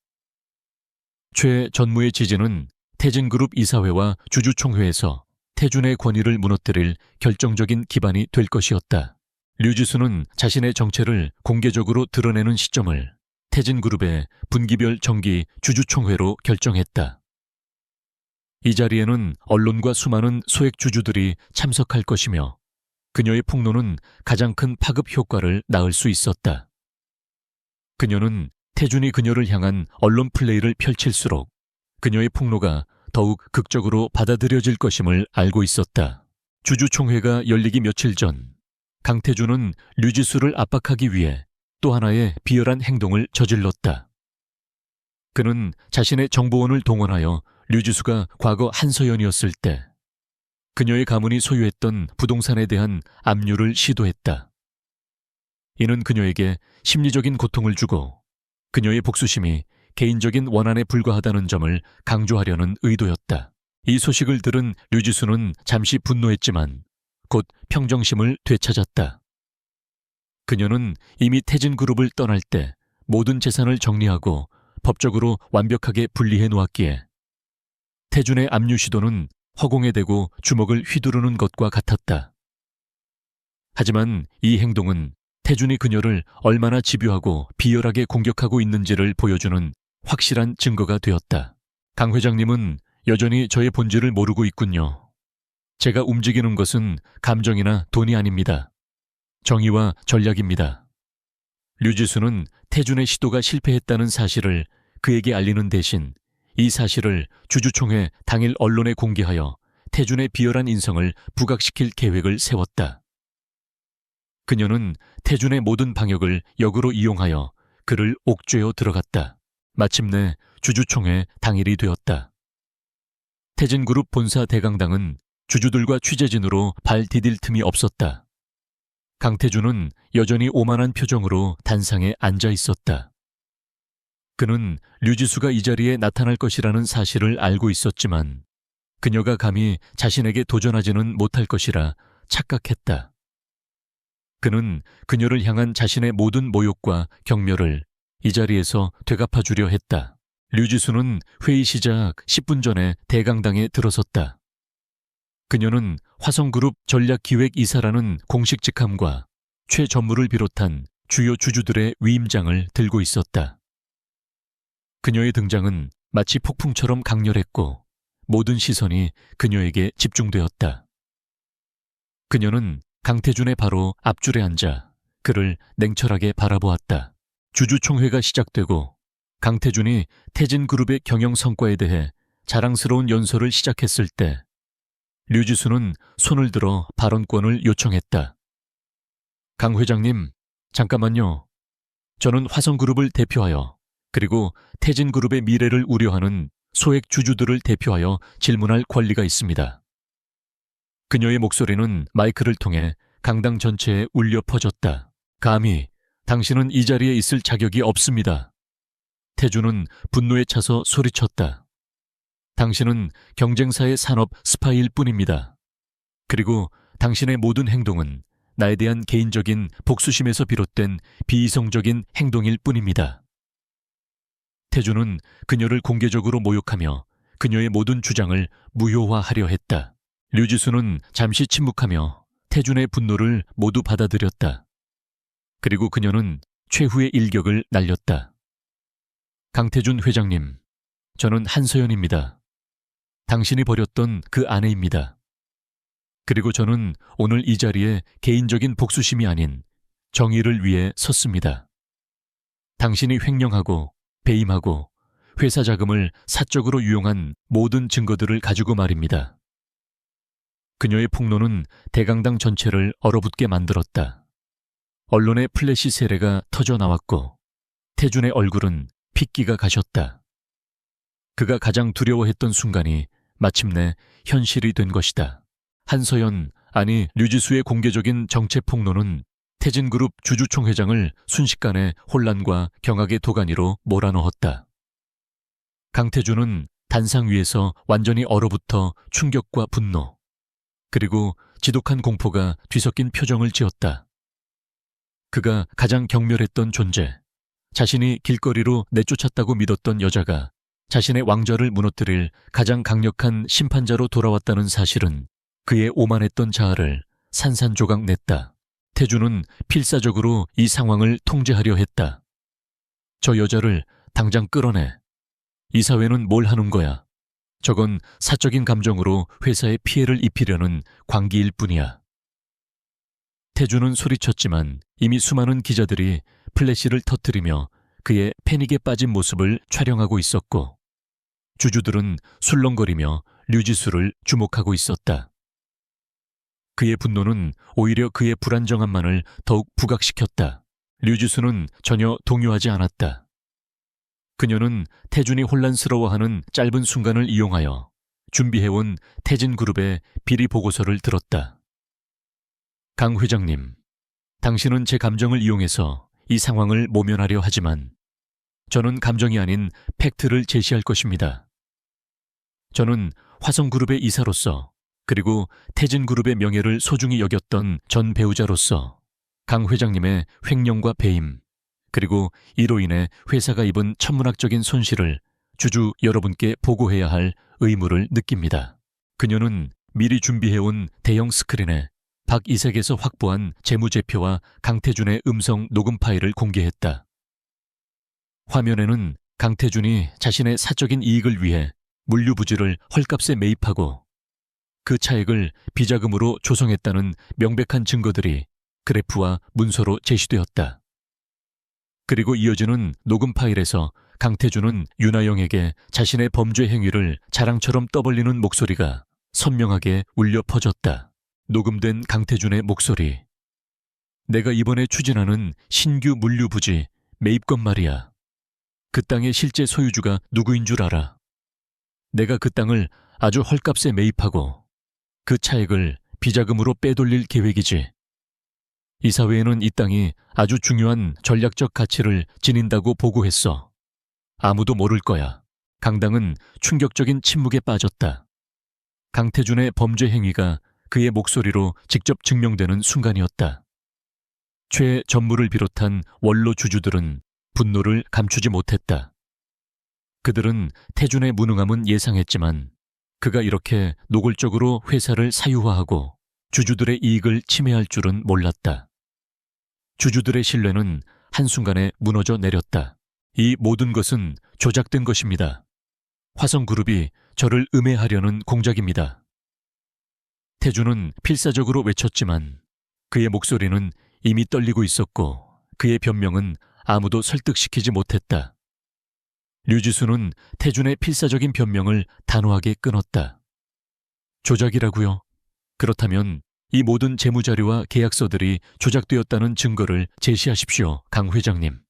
최 전무의 지지는 태진그룹 이사회와 주주총회에서 태준의 권위를 무너뜨릴 결정적인 기반이 될 것이었다. 류지수는 자신의 정체를 공개적으로 드러내는 시점을 태진그룹의 분기별 정기 주주총회로 결정했다. 이 자리에는 언론과 수많은 소액 주주들이 참석할 것이며 그녀의 폭로는 가장 큰 파급 효과를 낳을 수 있었다. 그녀는 태준이 그녀를 향한 언론 플레이를 펼칠수록 그녀의 폭로가 더욱 극적으로 받아들여질 것임을 알고 있었다. 주주총회가 열리기 며칠 전 강태준은 류지수를 압박하기 위해 또 하나의 비열한 행동을 저질렀다. 그는 자신의 정보원을 동원하여 류지수가 과거 한서연이었을 때 그녀의 가문이 소유했던 부동산에 대한 압류를 시도했다. 이는 그녀에게 심리적인 고통을 주고 그녀의 복수심이 개인적인 원한에 불과하다는 점을 강조하려는 의도였다. 이 소식을 들은 류지수는 잠시 분노했지만 곧 평정심을 되찾았다. 그녀는 이미 태진그룹을 떠날 때 모든 재산을 정리하고 법적으로 완벽하게 분리해 놓았기에 태준의 압류 시도는 허공에 대고 주먹을 휘두르는 것과 같았다. 하지만 이 행동은 태준이 그녀를 얼마나 집요하고 비열하게 공격하고 있는지를 보여주는 확실한 증거가 되었다. 강 회장님은 여전히 저의 본질을 모르고 있군요. 제가 움직이는 것은 감정이나 돈이 아닙니다. 정의와 전략입니다. 류지수는 태준의 시도가 실패했다는 사실을 그에게 알리는 대신 이 사실을 주주총회 당일 언론에 공개하여 태준의 비열한 인성을 부각시킬 계획을 세웠다. 그녀는 태준의 모든 방역을 역으로 이용하여 그를 옥죄어 들어갔다. 마침내 주주총회 당일이 되었다. 태진그룹 본사 대강당은 주주들과 취재진으로 발 디딜 틈이 없었다. 강태준은 여전히 오만한 표정으로 단상에 앉아 있었다. 그는 류지수가 이 자리에 나타날 것이라는 사실을 알고 있었지만 그녀가 감히 자신에게 도전하지는 못할 것이라 착각했다. 그는 그녀를 향한 자신의 모든 모욕과 경멸을 이 자리에서 되갚아주려 했다. 류지수는 회의 시작 10분 전에 대강당에 들어섰다. 그녀는 화성그룹 전략기획이사라는 공식 직함과 최 전무를 비롯한 주요 주주들의 위임장을 들고 있었다. 그녀의 등장은 마치 폭풍처럼 강렬했고 모든 시선이 그녀에게 집중되었다. 그녀는 강태준의 바로 앞줄에 앉아 그를 냉철하게 바라보았다. 주주총회가 시작되고 강태준이 태진그룹의 경영 성과에 대해 자랑스러운 연설을 시작했을 때 류지수는 손을 들어 발언권을 요청했다. 강 회장님, 잠깐만요. 저는 화성그룹을 대표하여 그리고 태진그룹의 미래를 우려하는 소액 주주들을 대표하여 질문할 권리가 있습니다. 그녀의 목소리는 마이크를 통해 강당 전체에 울려 퍼졌다. 감히 당신은 이 자리에 있을 자격이 없습니다. 태준은 분노에 차서 소리쳤다. 당신은 경쟁사의 산업 스파이일 뿐입니다. 그리고 당신의 모든 행동은 나에 대한 개인적인 복수심에서 비롯된 비이성적인 행동일 뿐입니다. 태준은 그녀를 공개적으로 모욕하며 그녀의 모든 주장을 무효화하려 했다. 류지수는 잠시 침묵하며 태준의 분노를 모두 받아들였다. 그리고 그녀는 최후의 일격을 날렸다. 강태준 회장님, 저는 한서연입니다. 당신이 버렸던 그 아내입니다. 그리고 저는 오늘 이 자리에 개인적인 복수심이 아닌 정의를 위해 섰습니다. 당신이 횡령하고 배임하고 회사 자금을 사적으로 유용한 모든 증거들을 가지고 말입니다. 그녀의 폭로는 대강당 전체를 얼어붙게 만들었다. 언론의 플래시 세례가 터져 나왔고 태준의 얼굴은 핏기가 가셨다. 그가 가장 두려워했던 순간이 마침내 현실이 된 것이다. 한서연, 아니 류지수의 공개적인 정체 폭로는 태진그룹 주주총회장을 순식간에 혼란과 경악의 도가니로 몰아넣었다. 강태준은 단상 위에서 완전히 얼어붙어 충격과 분노, 그리고 지독한 공포가 뒤섞인 표정을 지었다. 그가 가장 경멸했던 존재, 자신이 길거리로 내쫓았다고 믿었던 여자가 자신의 왕좌를 무너뜨릴 가장 강력한 심판자로 돌아왔다는 사실은 그의 오만했던 자아를 산산조각 냈다. 태준은 필사적으로 이 상황을 통제하려 했다. 저 여자를 당장 끌어내. 이 사회는 뭘 하는 거야? 저건 사적인 감정으로 회사에 피해를 입히려는 광기일 뿐이야. 태준은 소리쳤지만 이미 수많은 기자들이 플래시를 터뜨리며 그의 패닉에 빠진 모습을 촬영하고 있었고 주주들은 술렁거리며 류지수를 주목하고 있었다. 그의 분노는 오히려 그의 불안정함만을 더욱 부각시켰다. 류지수는 전혀 동요하지 않았다. 그녀는 태준이 혼란스러워하는 짧은 순간을 이용하여 준비해온 태진그룹의 비리 보고서를 들었다. 강 회장님, 당신은 제 감정을 이용해서 이 상황을 모면하려 하지만 저는 감정이 아닌 팩트를 제시할 것입니다. 저는 화성그룹의 이사로서 그리고 태진그룹의 명예를 소중히 여겼던 전 배우자로서 강 회장님의 횡령과 배임, 그리고 이로 인해 회사가 입은 천문학적인 손실을 주주 여러분께 보고해야 할 의무를 느낍니다. 그녀는 미리 준비해온 대형 스크린에 박이색에서 확보한 재무제표와 강태준의 음성 녹음 파일을 공개했다. 화면에는 강태준이 자신의 사적인 이익을 위해 물류부지를 헐값에 매입하고 그 차액을 비자금으로 조성했다는 명백한 증거들이 그래프와 문서로 제시되었다. 그리고 이어지는 녹음 파일에서 강태준은 윤하영에게 자신의 범죄 행위를 자랑처럼 떠벌리는 목소리가 선명하게 울려 퍼졌다. 녹음된 강태준의 목소리. 내가 이번에 추진하는 신규 물류부지 매입건 말이야. 그 땅의 실제 소유주가 누구인 줄 알아. 내가 그 땅을 아주 헐값에 매입하고 그 차액을 비자금으로 빼돌릴 계획이지. 이 사회에는 이 땅이 아주 중요한 전략적 가치를 지닌다고 보고했어. 아무도 모를 거야. 강당은 충격적인 침묵에 빠졌다. 강태준의 범죄 행위가 그의 목소리로 직접 증명되는 순간이었다. 최 전무를 비롯한 원로 주주들은 분노를 감추지 못했다. 그들은 태준의 무능함은 예상했지만 그가 이렇게 노골적으로 회사를 사유화하고 주주들의 이익을 침해할 줄은 몰랐다. 주주들의 신뢰는 한순간에 무너져 내렸다. 이 모든 것은 조작된 것입니다. 화성그룹이 저를 음해하려는 공작입니다. 태준은 필사적으로 외쳤지만 그의 목소리는 이미 떨리고 있었고 그의 변명은 아무도 설득시키지 못했다. 류지수는 태준의 필사적인 변명을 단호하게 끊었다. 조작이라고요? 그렇다면 이 모든 재무자료와 계약서들이 조작되었다는 증거를 제시하십시오, 강 회장님.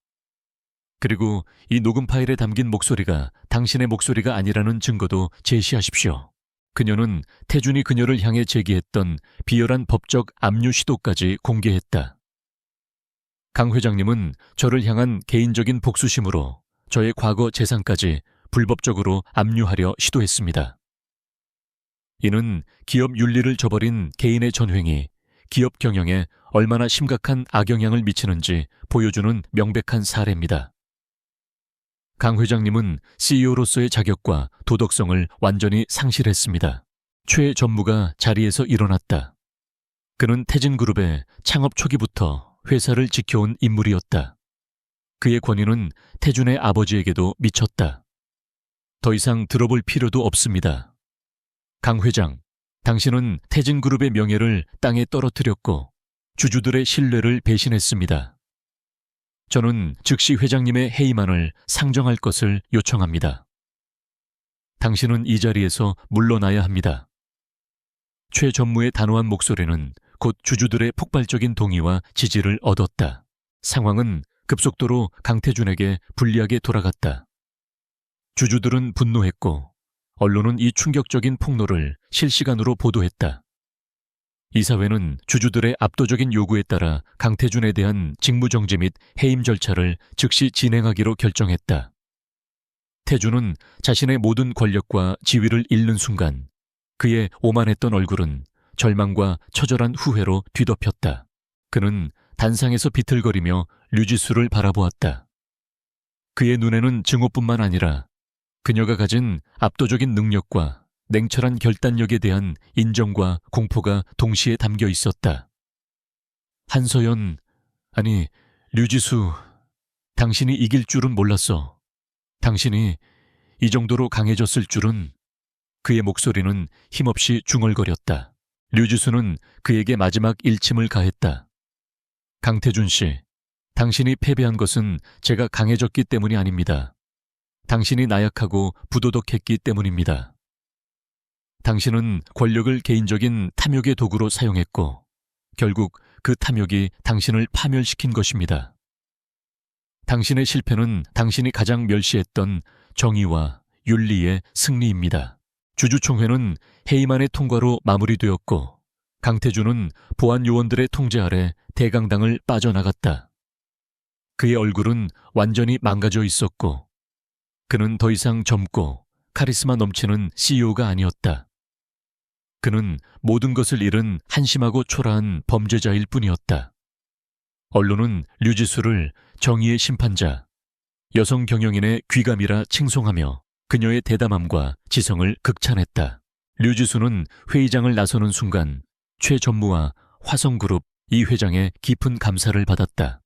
그리고 이 녹음 파일에 담긴 목소리가 당신의 목소리가 아니라는 증거도 제시하십시오. 그녀는 태준이 그녀를 향해 제기했던 비열한 법적 압류 시도까지 공개했다. 강 회장님은 저를 향한 개인적인 복수심으로 저의 과거 재산까지 불법적으로 압류하려 시도했습니다. 이는 기업 윤리를 저버린 개인의 전횡이 기업 경영에 얼마나 심각한 악영향을 미치는지 보여주는 명백한 사례입니다. 강 회장님은 CEO로서의 자격과 도덕성을 완전히 상실했습니다. 최 전무가 자리에서 일어났다. 그는 태진그룹의 창업 초기부터 회사를 지켜온 인물이었다. 그의 권위는 태준의 아버지에게도 미쳤다. 더 이상 들어볼 필요도 없습니다. 강 회장, 당신은 태진그룹의 명예를 땅에 떨어뜨렸고 주주들의 신뢰를 배신했습니다. 저는 즉시 회장님의 해임안을 상정할 것을 요청합니다. 당신은 이 자리에서 물러나야 합니다. 최 전무의 단호한 목소리는 곧 주주들의 폭발적인 동의와 지지를 얻었다. 상황은 급속도로 강태준에게 불리하게 돌아갔다. 주주들은 분노했고 언론은 이 충격적인 폭로를 실시간으로 보도했다. 이사회는 주주들의 압도적인 요구에 따라 강태준에 대한 직무정지 및 해임 절차를 즉시 진행하기로 결정했다. 태준은 자신의 모든 권력과 지위를 잃는 순간 그의 오만했던 얼굴은 절망과 처절한 후회로 뒤덮였다. 그는 단상에서 비틀거리며 류지수를 바라보았다. 그의 눈에는 증오뿐만 아니라 그녀가 가진 압도적인 능력과 냉철한 결단력에 대한 인정과 공포가 동시에 담겨 있었다. 한서연, 아니 류지수, 당신이 이길 줄은 몰랐어. 당신이 이 정도로 강해졌을 줄은. 그의 목소리는 힘없이 중얼거렸다. 류지수는 그에게 마지막 일침을 가했다. 강태준 씨, 당신이 패배한 것은 제가 강해졌기 때문이 아닙니다. 당신이 나약하고 부도덕했기 때문입니다. 당신은 권력을 개인적인 탐욕의 도구로 사용했고 결국 그 탐욕이 당신을 파멸시킨 것입니다. 당신의 실패는 당신이 가장 멸시했던 정의와 윤리의 승리입니다. 주주총회는 해임안의 통과로 마무리되었고 강태준은 보안 요원들의 통제 아래 대강당을 빠져나갔다. 그의 얼굴은 완전히 망가져 있었고 그는 더 이상 젊고 카리스마 넘치는 CEO가 아니었다. 그는 모든 것을 잃은 한심하고 초라한 범죄자일 뿐이었다. 언론은 류지수를 정의의 심판자, 여성 경영인의 귀감이라 칭송하며 그녀의 대담함과 지성을 극찬했다. 류지수는 회의장을 나서는 순간 최 전무와 화성그룹 이 회장의 깊은 감사를 받았다.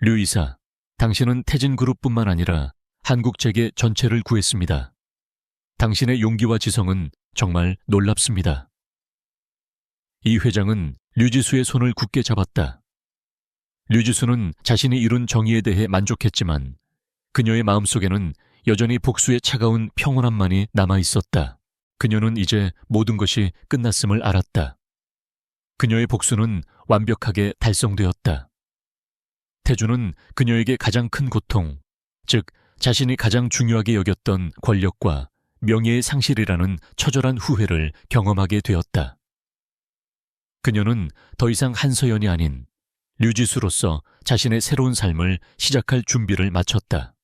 류 이사, 당신은 태진그룹뿐만 아니라 한국재계 전체를 구했습니다. 당신의 용기와 지성은 정말 놀랍습니다. 이 회장은 류지수의 손을 굳게 잡았다. 류지수는 자신이 이룬 정의에 대해 만족했지만 그녀의 마음속에는 여전히 복수의 차가운 평온함만이 남아있었다. 그녀는 이제 모든 것이 끝났음을 알았다. 그녀의 복수는 완벽하게 달성되었다. 태준은 그녀에게 가장 큰 고통, 즉 자신이 가장 중요하게 여겼던 권력과 명예의 상실이라는 처절한 후회를 경험하게 되었다. 그녀는 더 이상 한서연이 아닌 류지수로서 자신의 새로운 삶을 시작할 준비를 마쳤다.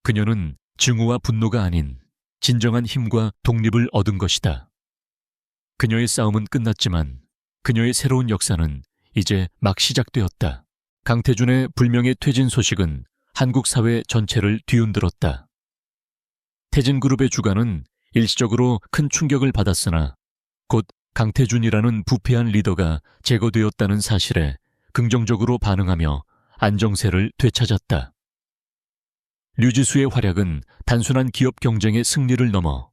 그녀는 증오와 분노가 아닌 진정한 힘과 독립을 얻은 것이다. 그녀의 싸움은 끝났지만 그녀의 새로운 역사는 이제 막 시작되었다. 강태준의 불명예 퇴진 소식은 한국 사회 전체를 뒤흔들었다. 태진그룹의 주가는 일시적으로 큰 충격을 받았으나 곧 강태준이라는 부패한 리더가 제거되었다는 사실에 긍정적으로 반응하며 안정세를 되찾았다. 류지수의 활약은 단순한 기업 경쟁의 승리를 넘어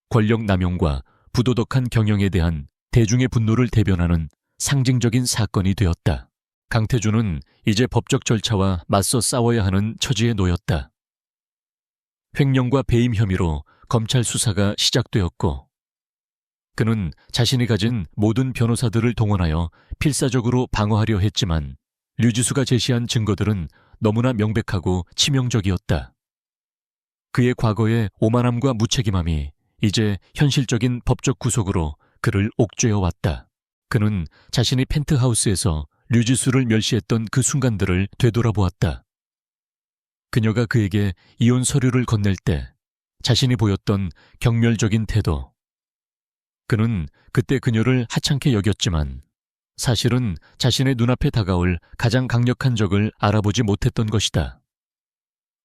권력 남용과 부도덕한 경영에 대한 대중의 분노를 대변하는 상징적인 사건이 되었다. 강태준은 이제 법적 절차와 맞서 싸워야 하는 처지에 놓였다. 횡령과 배임 혐의로 검찰 수사가 시작되었고 그는 자신이 가진 모든 변호사들을 동원하여 필사적으로 방어하려 했지만 류지수가 제시한 증거들은 너무나 명백하고 치명적이었다. 그의 과거의 오만함과 무책임함이 이제 현실적인 법적 구속으로 그를 옥죄어 왔다. 그는 자신이 펜트하우스에서 류지수를 멸시했던 그 순간들을 되돌아보았다. 그녀가 그에게 이혼 서류를 건넬 때 자신이 보였던 경멸적인 태도. 그는 그때 그녀를 하찮게 여겼지만 사실은 자신의 눈앞에 다가올 가장 강력한 적을 알아보지 못했던 것이다.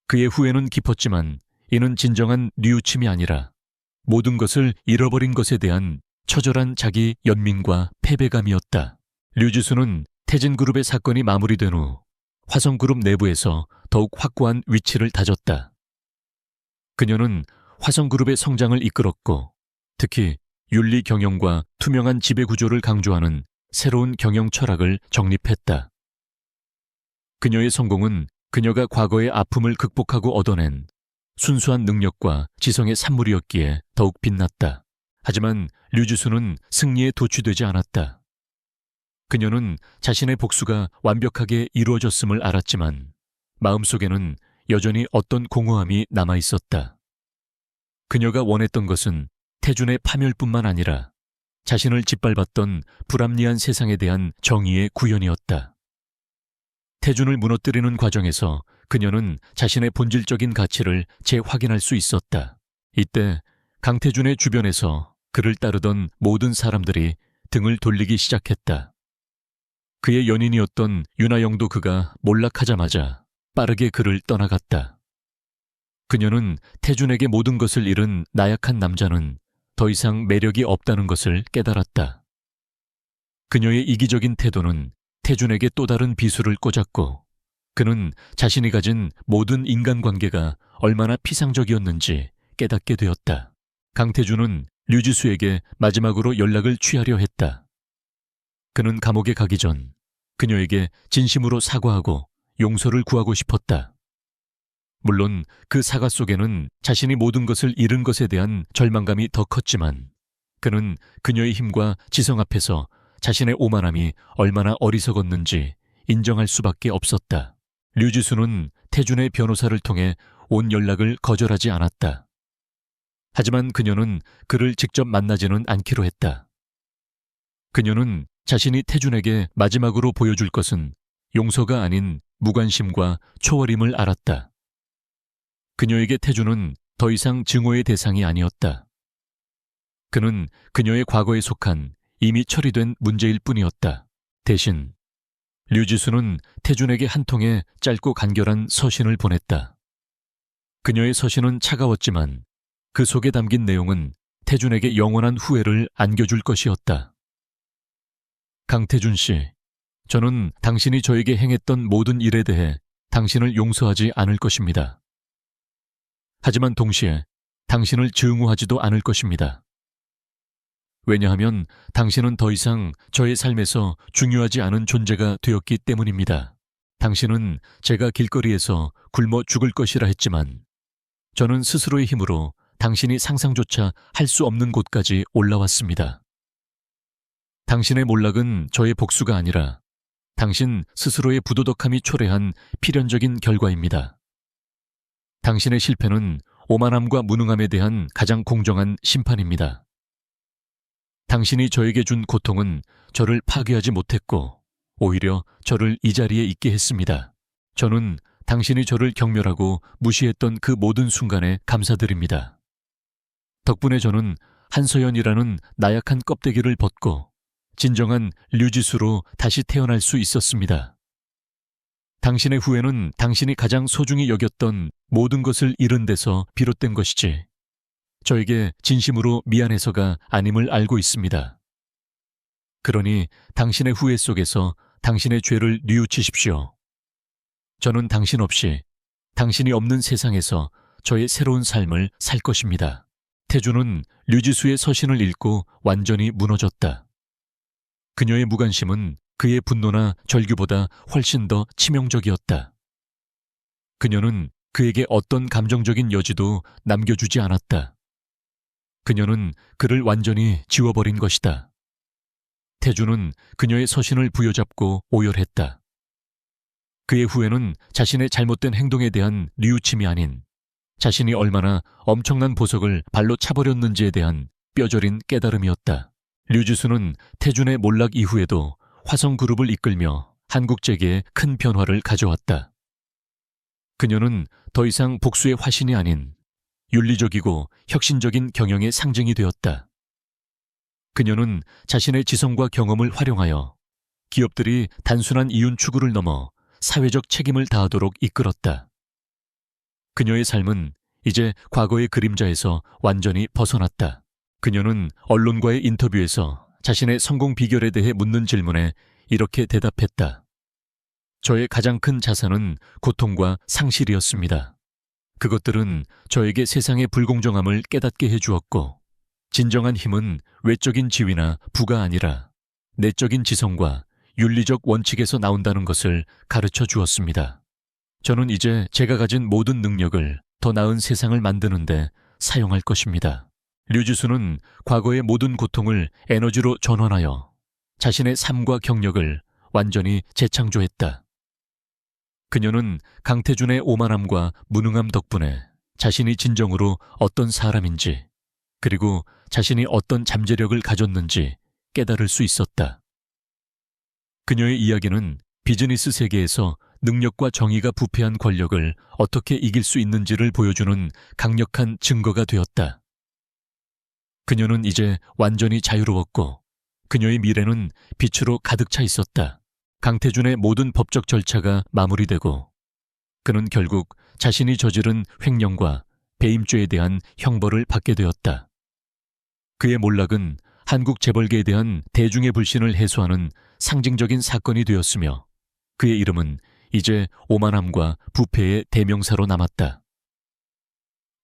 그의 후회는 깊었지만 이는 진정한 뉘우침이 아니라 모든 것을 잃어버린 것에 대한 처절한 자기 연민과 패배감이었다. 류지수는 태진그룹의 사건이 마무리된 후 화성그룹 내부에서 더욱 확고한 위치를 다졌다. 그녀는 화성그룹의 성장을 이끌었고 특히 윤리 경영과 투명한 지배구조를 강조하는 새로운 경영 철학을 정립했다. 그녀의 성공은 그녀가 과거의 아픔을 극복하고 얻어낸 순수한 능력과 지성의 산물이었기에 더욱 빛났다. 하지만 류지수는 승리에 도취되지 않았다. 그녀는 자신의 복수가 완벽하게 이루어졌음을 알았지만 마음속에는 여전히 어떤 공허함이 남아 있었다. 그녀가 원했던 것은 태준의 파멸뿐만 아니라 자신을 짓밟았던 불합리한 세상에 대한 정의의 구현이었다. 태준을 무너뜨리는 과정에서 그녀는 자신의 본질적인 가치를 재확인할 수 있었다. 이때 강태준의 주변에서 그를 따르던 모든 사람들이 등을 돌리기 시작했다. 그의 연인이었던 윤하영도 그가 몰락하자마자 빠르게 그를 떠나갔다. 그녀는 태준에게 모든 것을 잃은 나약한 남자는 더 이상 매력이 없다는 것을 깨달았다. 그녀의 이기적인 태도는 태준에게 또 다른 비수를 꽂았고 그는 자신이 가진 모든 인간관계가 얼마나 피상적이었는지 깨닫게 되었다. 강태준은 류지수에게 마지막으로 연락을 취하려 했다. 그는 감옥에 가기 전 그녀에게 진심으로 사과하고 용서를 구하고 싶었다. 물론 그 사과 속에는 자신이 모든 것을 잃은 것에 대한 절망감이 더 컸지만 그는 그녀의 힘과 지성 앞에서 자신의 오만함이 얼마나 어리석었는지 인정할 수밖에 없었다. 류지수는 태준의 변호사를 통해 온 연락을 거절하지 않았다. 하지만 그녀는 그를 직접 만나지는 않기로 했다. 그녀는 자신이 태준에게 마지막으로 보여줄 것은 용서가 아닌 무관심과 초월임을 알았다. 그녀에게 태준은 더 이상 증오의 대상이 아니었다. 그는 그녀의 과거에 속한 이미 처리된 문제일 뿐이었다. 대신 류지수는 태준에게 한 통의 짧고 간결한 서신을 보냈다. 그녀의 서신은 차가웠지만 그 속에 담긴 내용은 태준에게 영원한 후회를 안겨줄 것이었다. 강태준 씨, 저는 당신이 저에게 행했던 모든 일에 대해 당신을 용서하지 않을 것입니다. 하지만 동시에 당신을 증오하지도 않을 것입니다. 왜냐하면 당신은 더 이상 저의 삶에서 중요하지 않은 존재가 되었기 때문입니다. 당신은 제가 길거리에서 굶어 죽을 것이라 했지만 저는 스스로의 힘으로 당신이 상상조차 할 수 없는 곳까지 올라왔습니다. 당신의 몰락은 저의 복수가 아니라 당신 스스로의 부도덕함이 초래한 필연적인 결과입니다. 당신의 실패는 오만함과 무능함에 대한 가장 공정한 심판입니다. 당신이 저에게 준 고통은 저를 파괴하지 못했고 오히려 저를 이 자리에 있게 했습니다. 저는 당신이 저를 경멸하고 무시했던 그 모든 순간에 감사드립니다. 덕분에 저는 한서연이라는 나약한 껍데기를 벗고 진정한 류지수로 다시 태어날 수 있었습니다. 당신의 후회는 당신이 가장 소중히 여겼던 모든 것을 잃은 데서 비롯된 것이지 저에게 진심으로 미안해서가 아님을 알고 있습니다. 그러니 당신의 후회 속에서 당신의 죄를 뉘우치십시오. 저는 당신 없이 당신이 없는 세상에서 저의 새로운 삶을 살 것입니다. 태준은 류지수의 서신을 읽고 완전히 무너졌다. 그녀의 무관심은 그의 분노나 절규보다 훨씬 더 치명적이었다. 그녀는 그에게 어떤 감정적인 여지도 남겨주지 않았다. 그녀는 그를 완전히 지워버린 것이다. 태준은 그녀의 서신을 부여잡고 오열했다. 그의 후회는 자신의 잘못된 행동에 대한 뉘우침이 아닌 자신이 얼마나 엄청난 보석을 발로 차버렸는지에 대한 뼈저린 깨달음이었다. 류지수는 태준의 몰락 이후에도 화성그룹을 이끌며 한국 재계에 큰 변화를 가져왔다. 그녀는 더 이상 복수의 화신이 아닌 윤리적이고 혁신적인 경영의 상징이 되었다. 그녀는 자신의 지성과 경험을 활용하여 기업들이 단순한 이윤 추구를 넘어 사회적 책임을 다하도록 이끌었다. 그녀의 삶은 이제 과거의 그림자에서 완전히 벗어났다. 그녀는 언론과의 인터뷰에서 자신의 성공 비결에 대해 묻는 질문에 이렇게 대답했다. 저의 가장 큰 자산은 고통과 상실이었습니다. 그것들은 저에게 세상의 불공정함을 깨닫게 해주었고 진정한 힘은 외적인 지위나 부가 아니라 내적인 지성과 윤리적 원칙에서 나온다는 것을 가르쳐 주었습니다. 저는 이제 제가 가진 모든 능력을 더 나은 세상을 만드는데 사용할 것입니다. 류지수는 과거의 모든 고통을 에너지로 전환하여 자신의 삶과 경력을 완전히 재창조했다. 그녀는 강태준의 오만함과 무능함 덕분에 자신이 진정으로 어떤 사람인지, 그리고 자신이 어떤 잠재력을 가졌는지 깨달을 수 있었다. 그녀의 이야기는 비즈니스 세계에서 능력과 정의가 부패한 권력을 어떻게 이길 수 있는지를 보여주는 강력한 증거가 되었다. 그녀는 이제 완전히 자유로웠고 그녀의 미래는 빛으로 가득 차 있었다. 강태준의 모든 법적 절차가 마무리되고 그는 결국 자신이 저지른 횡령과 배임죄에 대한 형벌을 받게 되었다. 그의 몰락은 한국 재벌계에 대한 대중의 불신을 해소하는 상징적인 사건이 되었으며 그의 이름은 이제 오만함과 부패의 대명사로 남았다.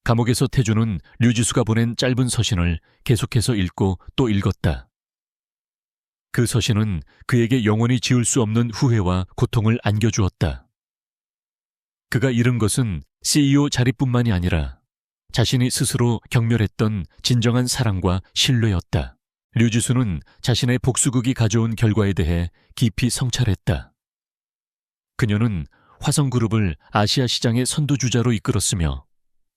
감옥에서 태준은 류지수가 보낸 짧은 서신을 계속해서 읽고 또 읽었다. 그 서신은 그에게 영원히 지울 수 없는 후회와 고통을 안겨주었다. 그가 잃은 것은 CEO 자리뿐만이 아니라 자신이 스스로 경멸했던 진정한 사랑과 신뢰였다. 류지수는 자신의 복수극이 가져온 결과에 대해 깊이 성찰했다. 그녀는 화성그룹을 아시아 시장의 선두주자로 이끌었으며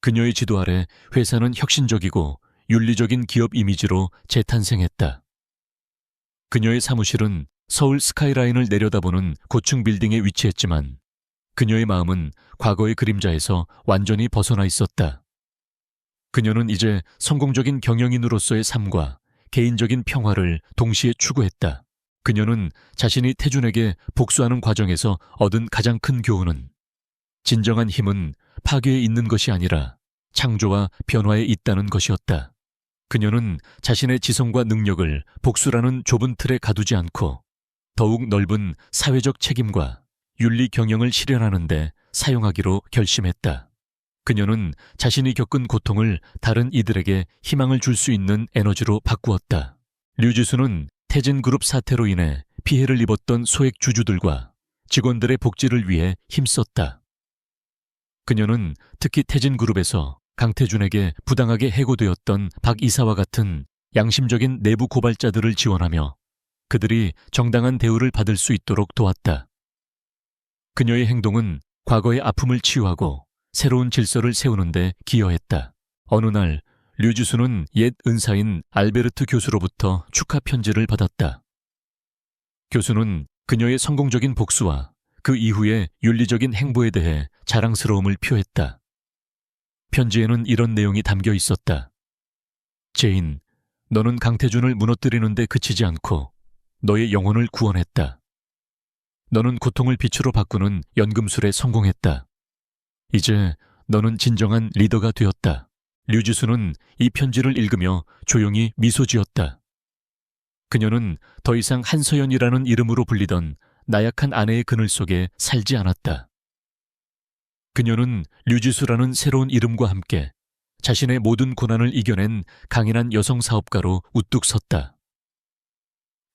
그녀의 지도 아래 회사는 혁신적이고 윤리적인 기업 이미지로 재탄생했다. 그녀의 사무실은 서울 스카이라인을 내려다보는 고층 빌딩에 위치했지만 그녀의 마음은 과거의 그림자에서 완전히 벗어나 있었다. 그녀는 이제 성공적인 경영인으로서의 삶과 개인적인 평화를 동시에 추구했다. 그녀는 자신이 태준에게 복수하는 과정에서 얻은 가장 큰 교훈은 진정한 힘은 파괴에 있는 것이 아니라 창조와 변화에 있다는 것이었다. 그녀는 자신의 지성과 능력을 복수라는 좁은 틀에 가두지 않고 더욱 넓은 사회적 책임과 윤리 경영을 실현하는 데 사용하기로 결심했다. 그녀는 자신이 겪은 고통을 다른 이들에게 희망을 줄 수 있는 에너지로 바꾸었다. 류지수는 태진그룹 사태로 인해 피해를 입었던 소액 주주들과 직원들의 복지를 위해 힘썼다. 그녀는 특히 태진그룹에서 강태준에게 부당하게 해고되었던 박 이사와 같은 양심적인 내부 고발자들을 지원하며 그들이 정당한 대우를 받을 수 있도록 도왔다. 그녀의 행동은 과거의 아픔을 치유하고 새로운 질서를 세우는 데 기여했다. 어느 날 류지수는 옛 은사인 알베르트 교수로부터 축하 편지를 받았다. 교수는 그녀의 성공적인 복수와 그 이후의 윤리적인 행보에 대해 자랑스러움을 표했다. 편지에는 이런 내용이 담겨 있었다. 제인, 너는 강태준을 무너뜨리는 데 그치지 않고 너의 영혼을 구원했다. 너는 고통을 빛으로 바꾸는 연금술에 성공했다. 이제 너는 진정한 리더가 되었다. 류지수는 이 편지를 읽으며 조용히 미소 지었다. 그녀는 더 이상 한서연이라는 이름으로 불리던 나약한 아내의 그늘 속에 살지 않았다. 그녀는 류지수라는 새로운 이름과 함께 자신의 모든 고난을 이겨낸 강인한 여성 사업가로 우뚝 섰다.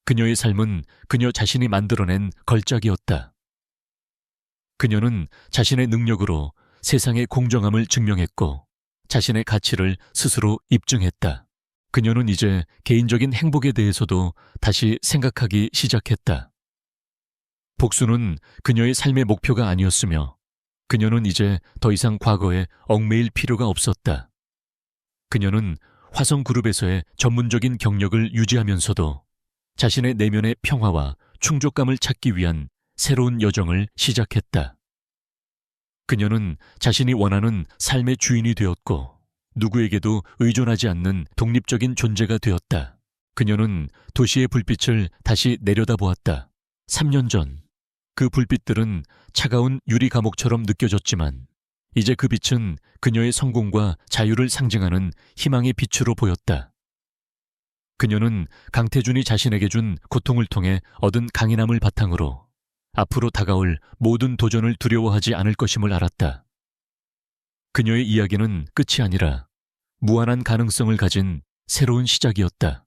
그녀의 삶은 그녀 자신이 만들어낸 걸작이었다. 그녀는 자신의 능력으로 세상의 공정함을 증명했고 자신의 가치를 스스로 입증했다. 그녀는 이제 개인적인 행복에 대해서도 다시 생각하기 시작했다. 복수는 그녀의 삶의 목표가 아니었으며 그녀는 이제 더 이상 과거에 얽매일 필요가 없었다. 그녀는 화성그룹에서의 전문적인 경력을 유지하면서도 자신의 내면의 평화와 충족감을 찾기 위한 새로운 여정을 시작했다. 그녀는 자신이 원하는 삶의 주인이 되었고 누구에게도 의존하지 않는 독립적인 존재가 되었다. 그녀는 도시의 불빛을 다시 내려다보았다. 3년 전 그 불빛들은 차가운 유리 감옥처럼 느껴졌지만 이제 그 빛은 그녀의 성공과 자유를 상징하는 희망의 빛으로 보였다. 그녀는 강태준이 자신에게 준 고통을 통해 얻은 강인함을 바탕으로 앞으로 다가올 모든 도전을 두려워하지 않을 것임을 알았다. 그녀의 이야기는 끝이 아니라 무한한 가능성을 가진 새로운 시작이었다.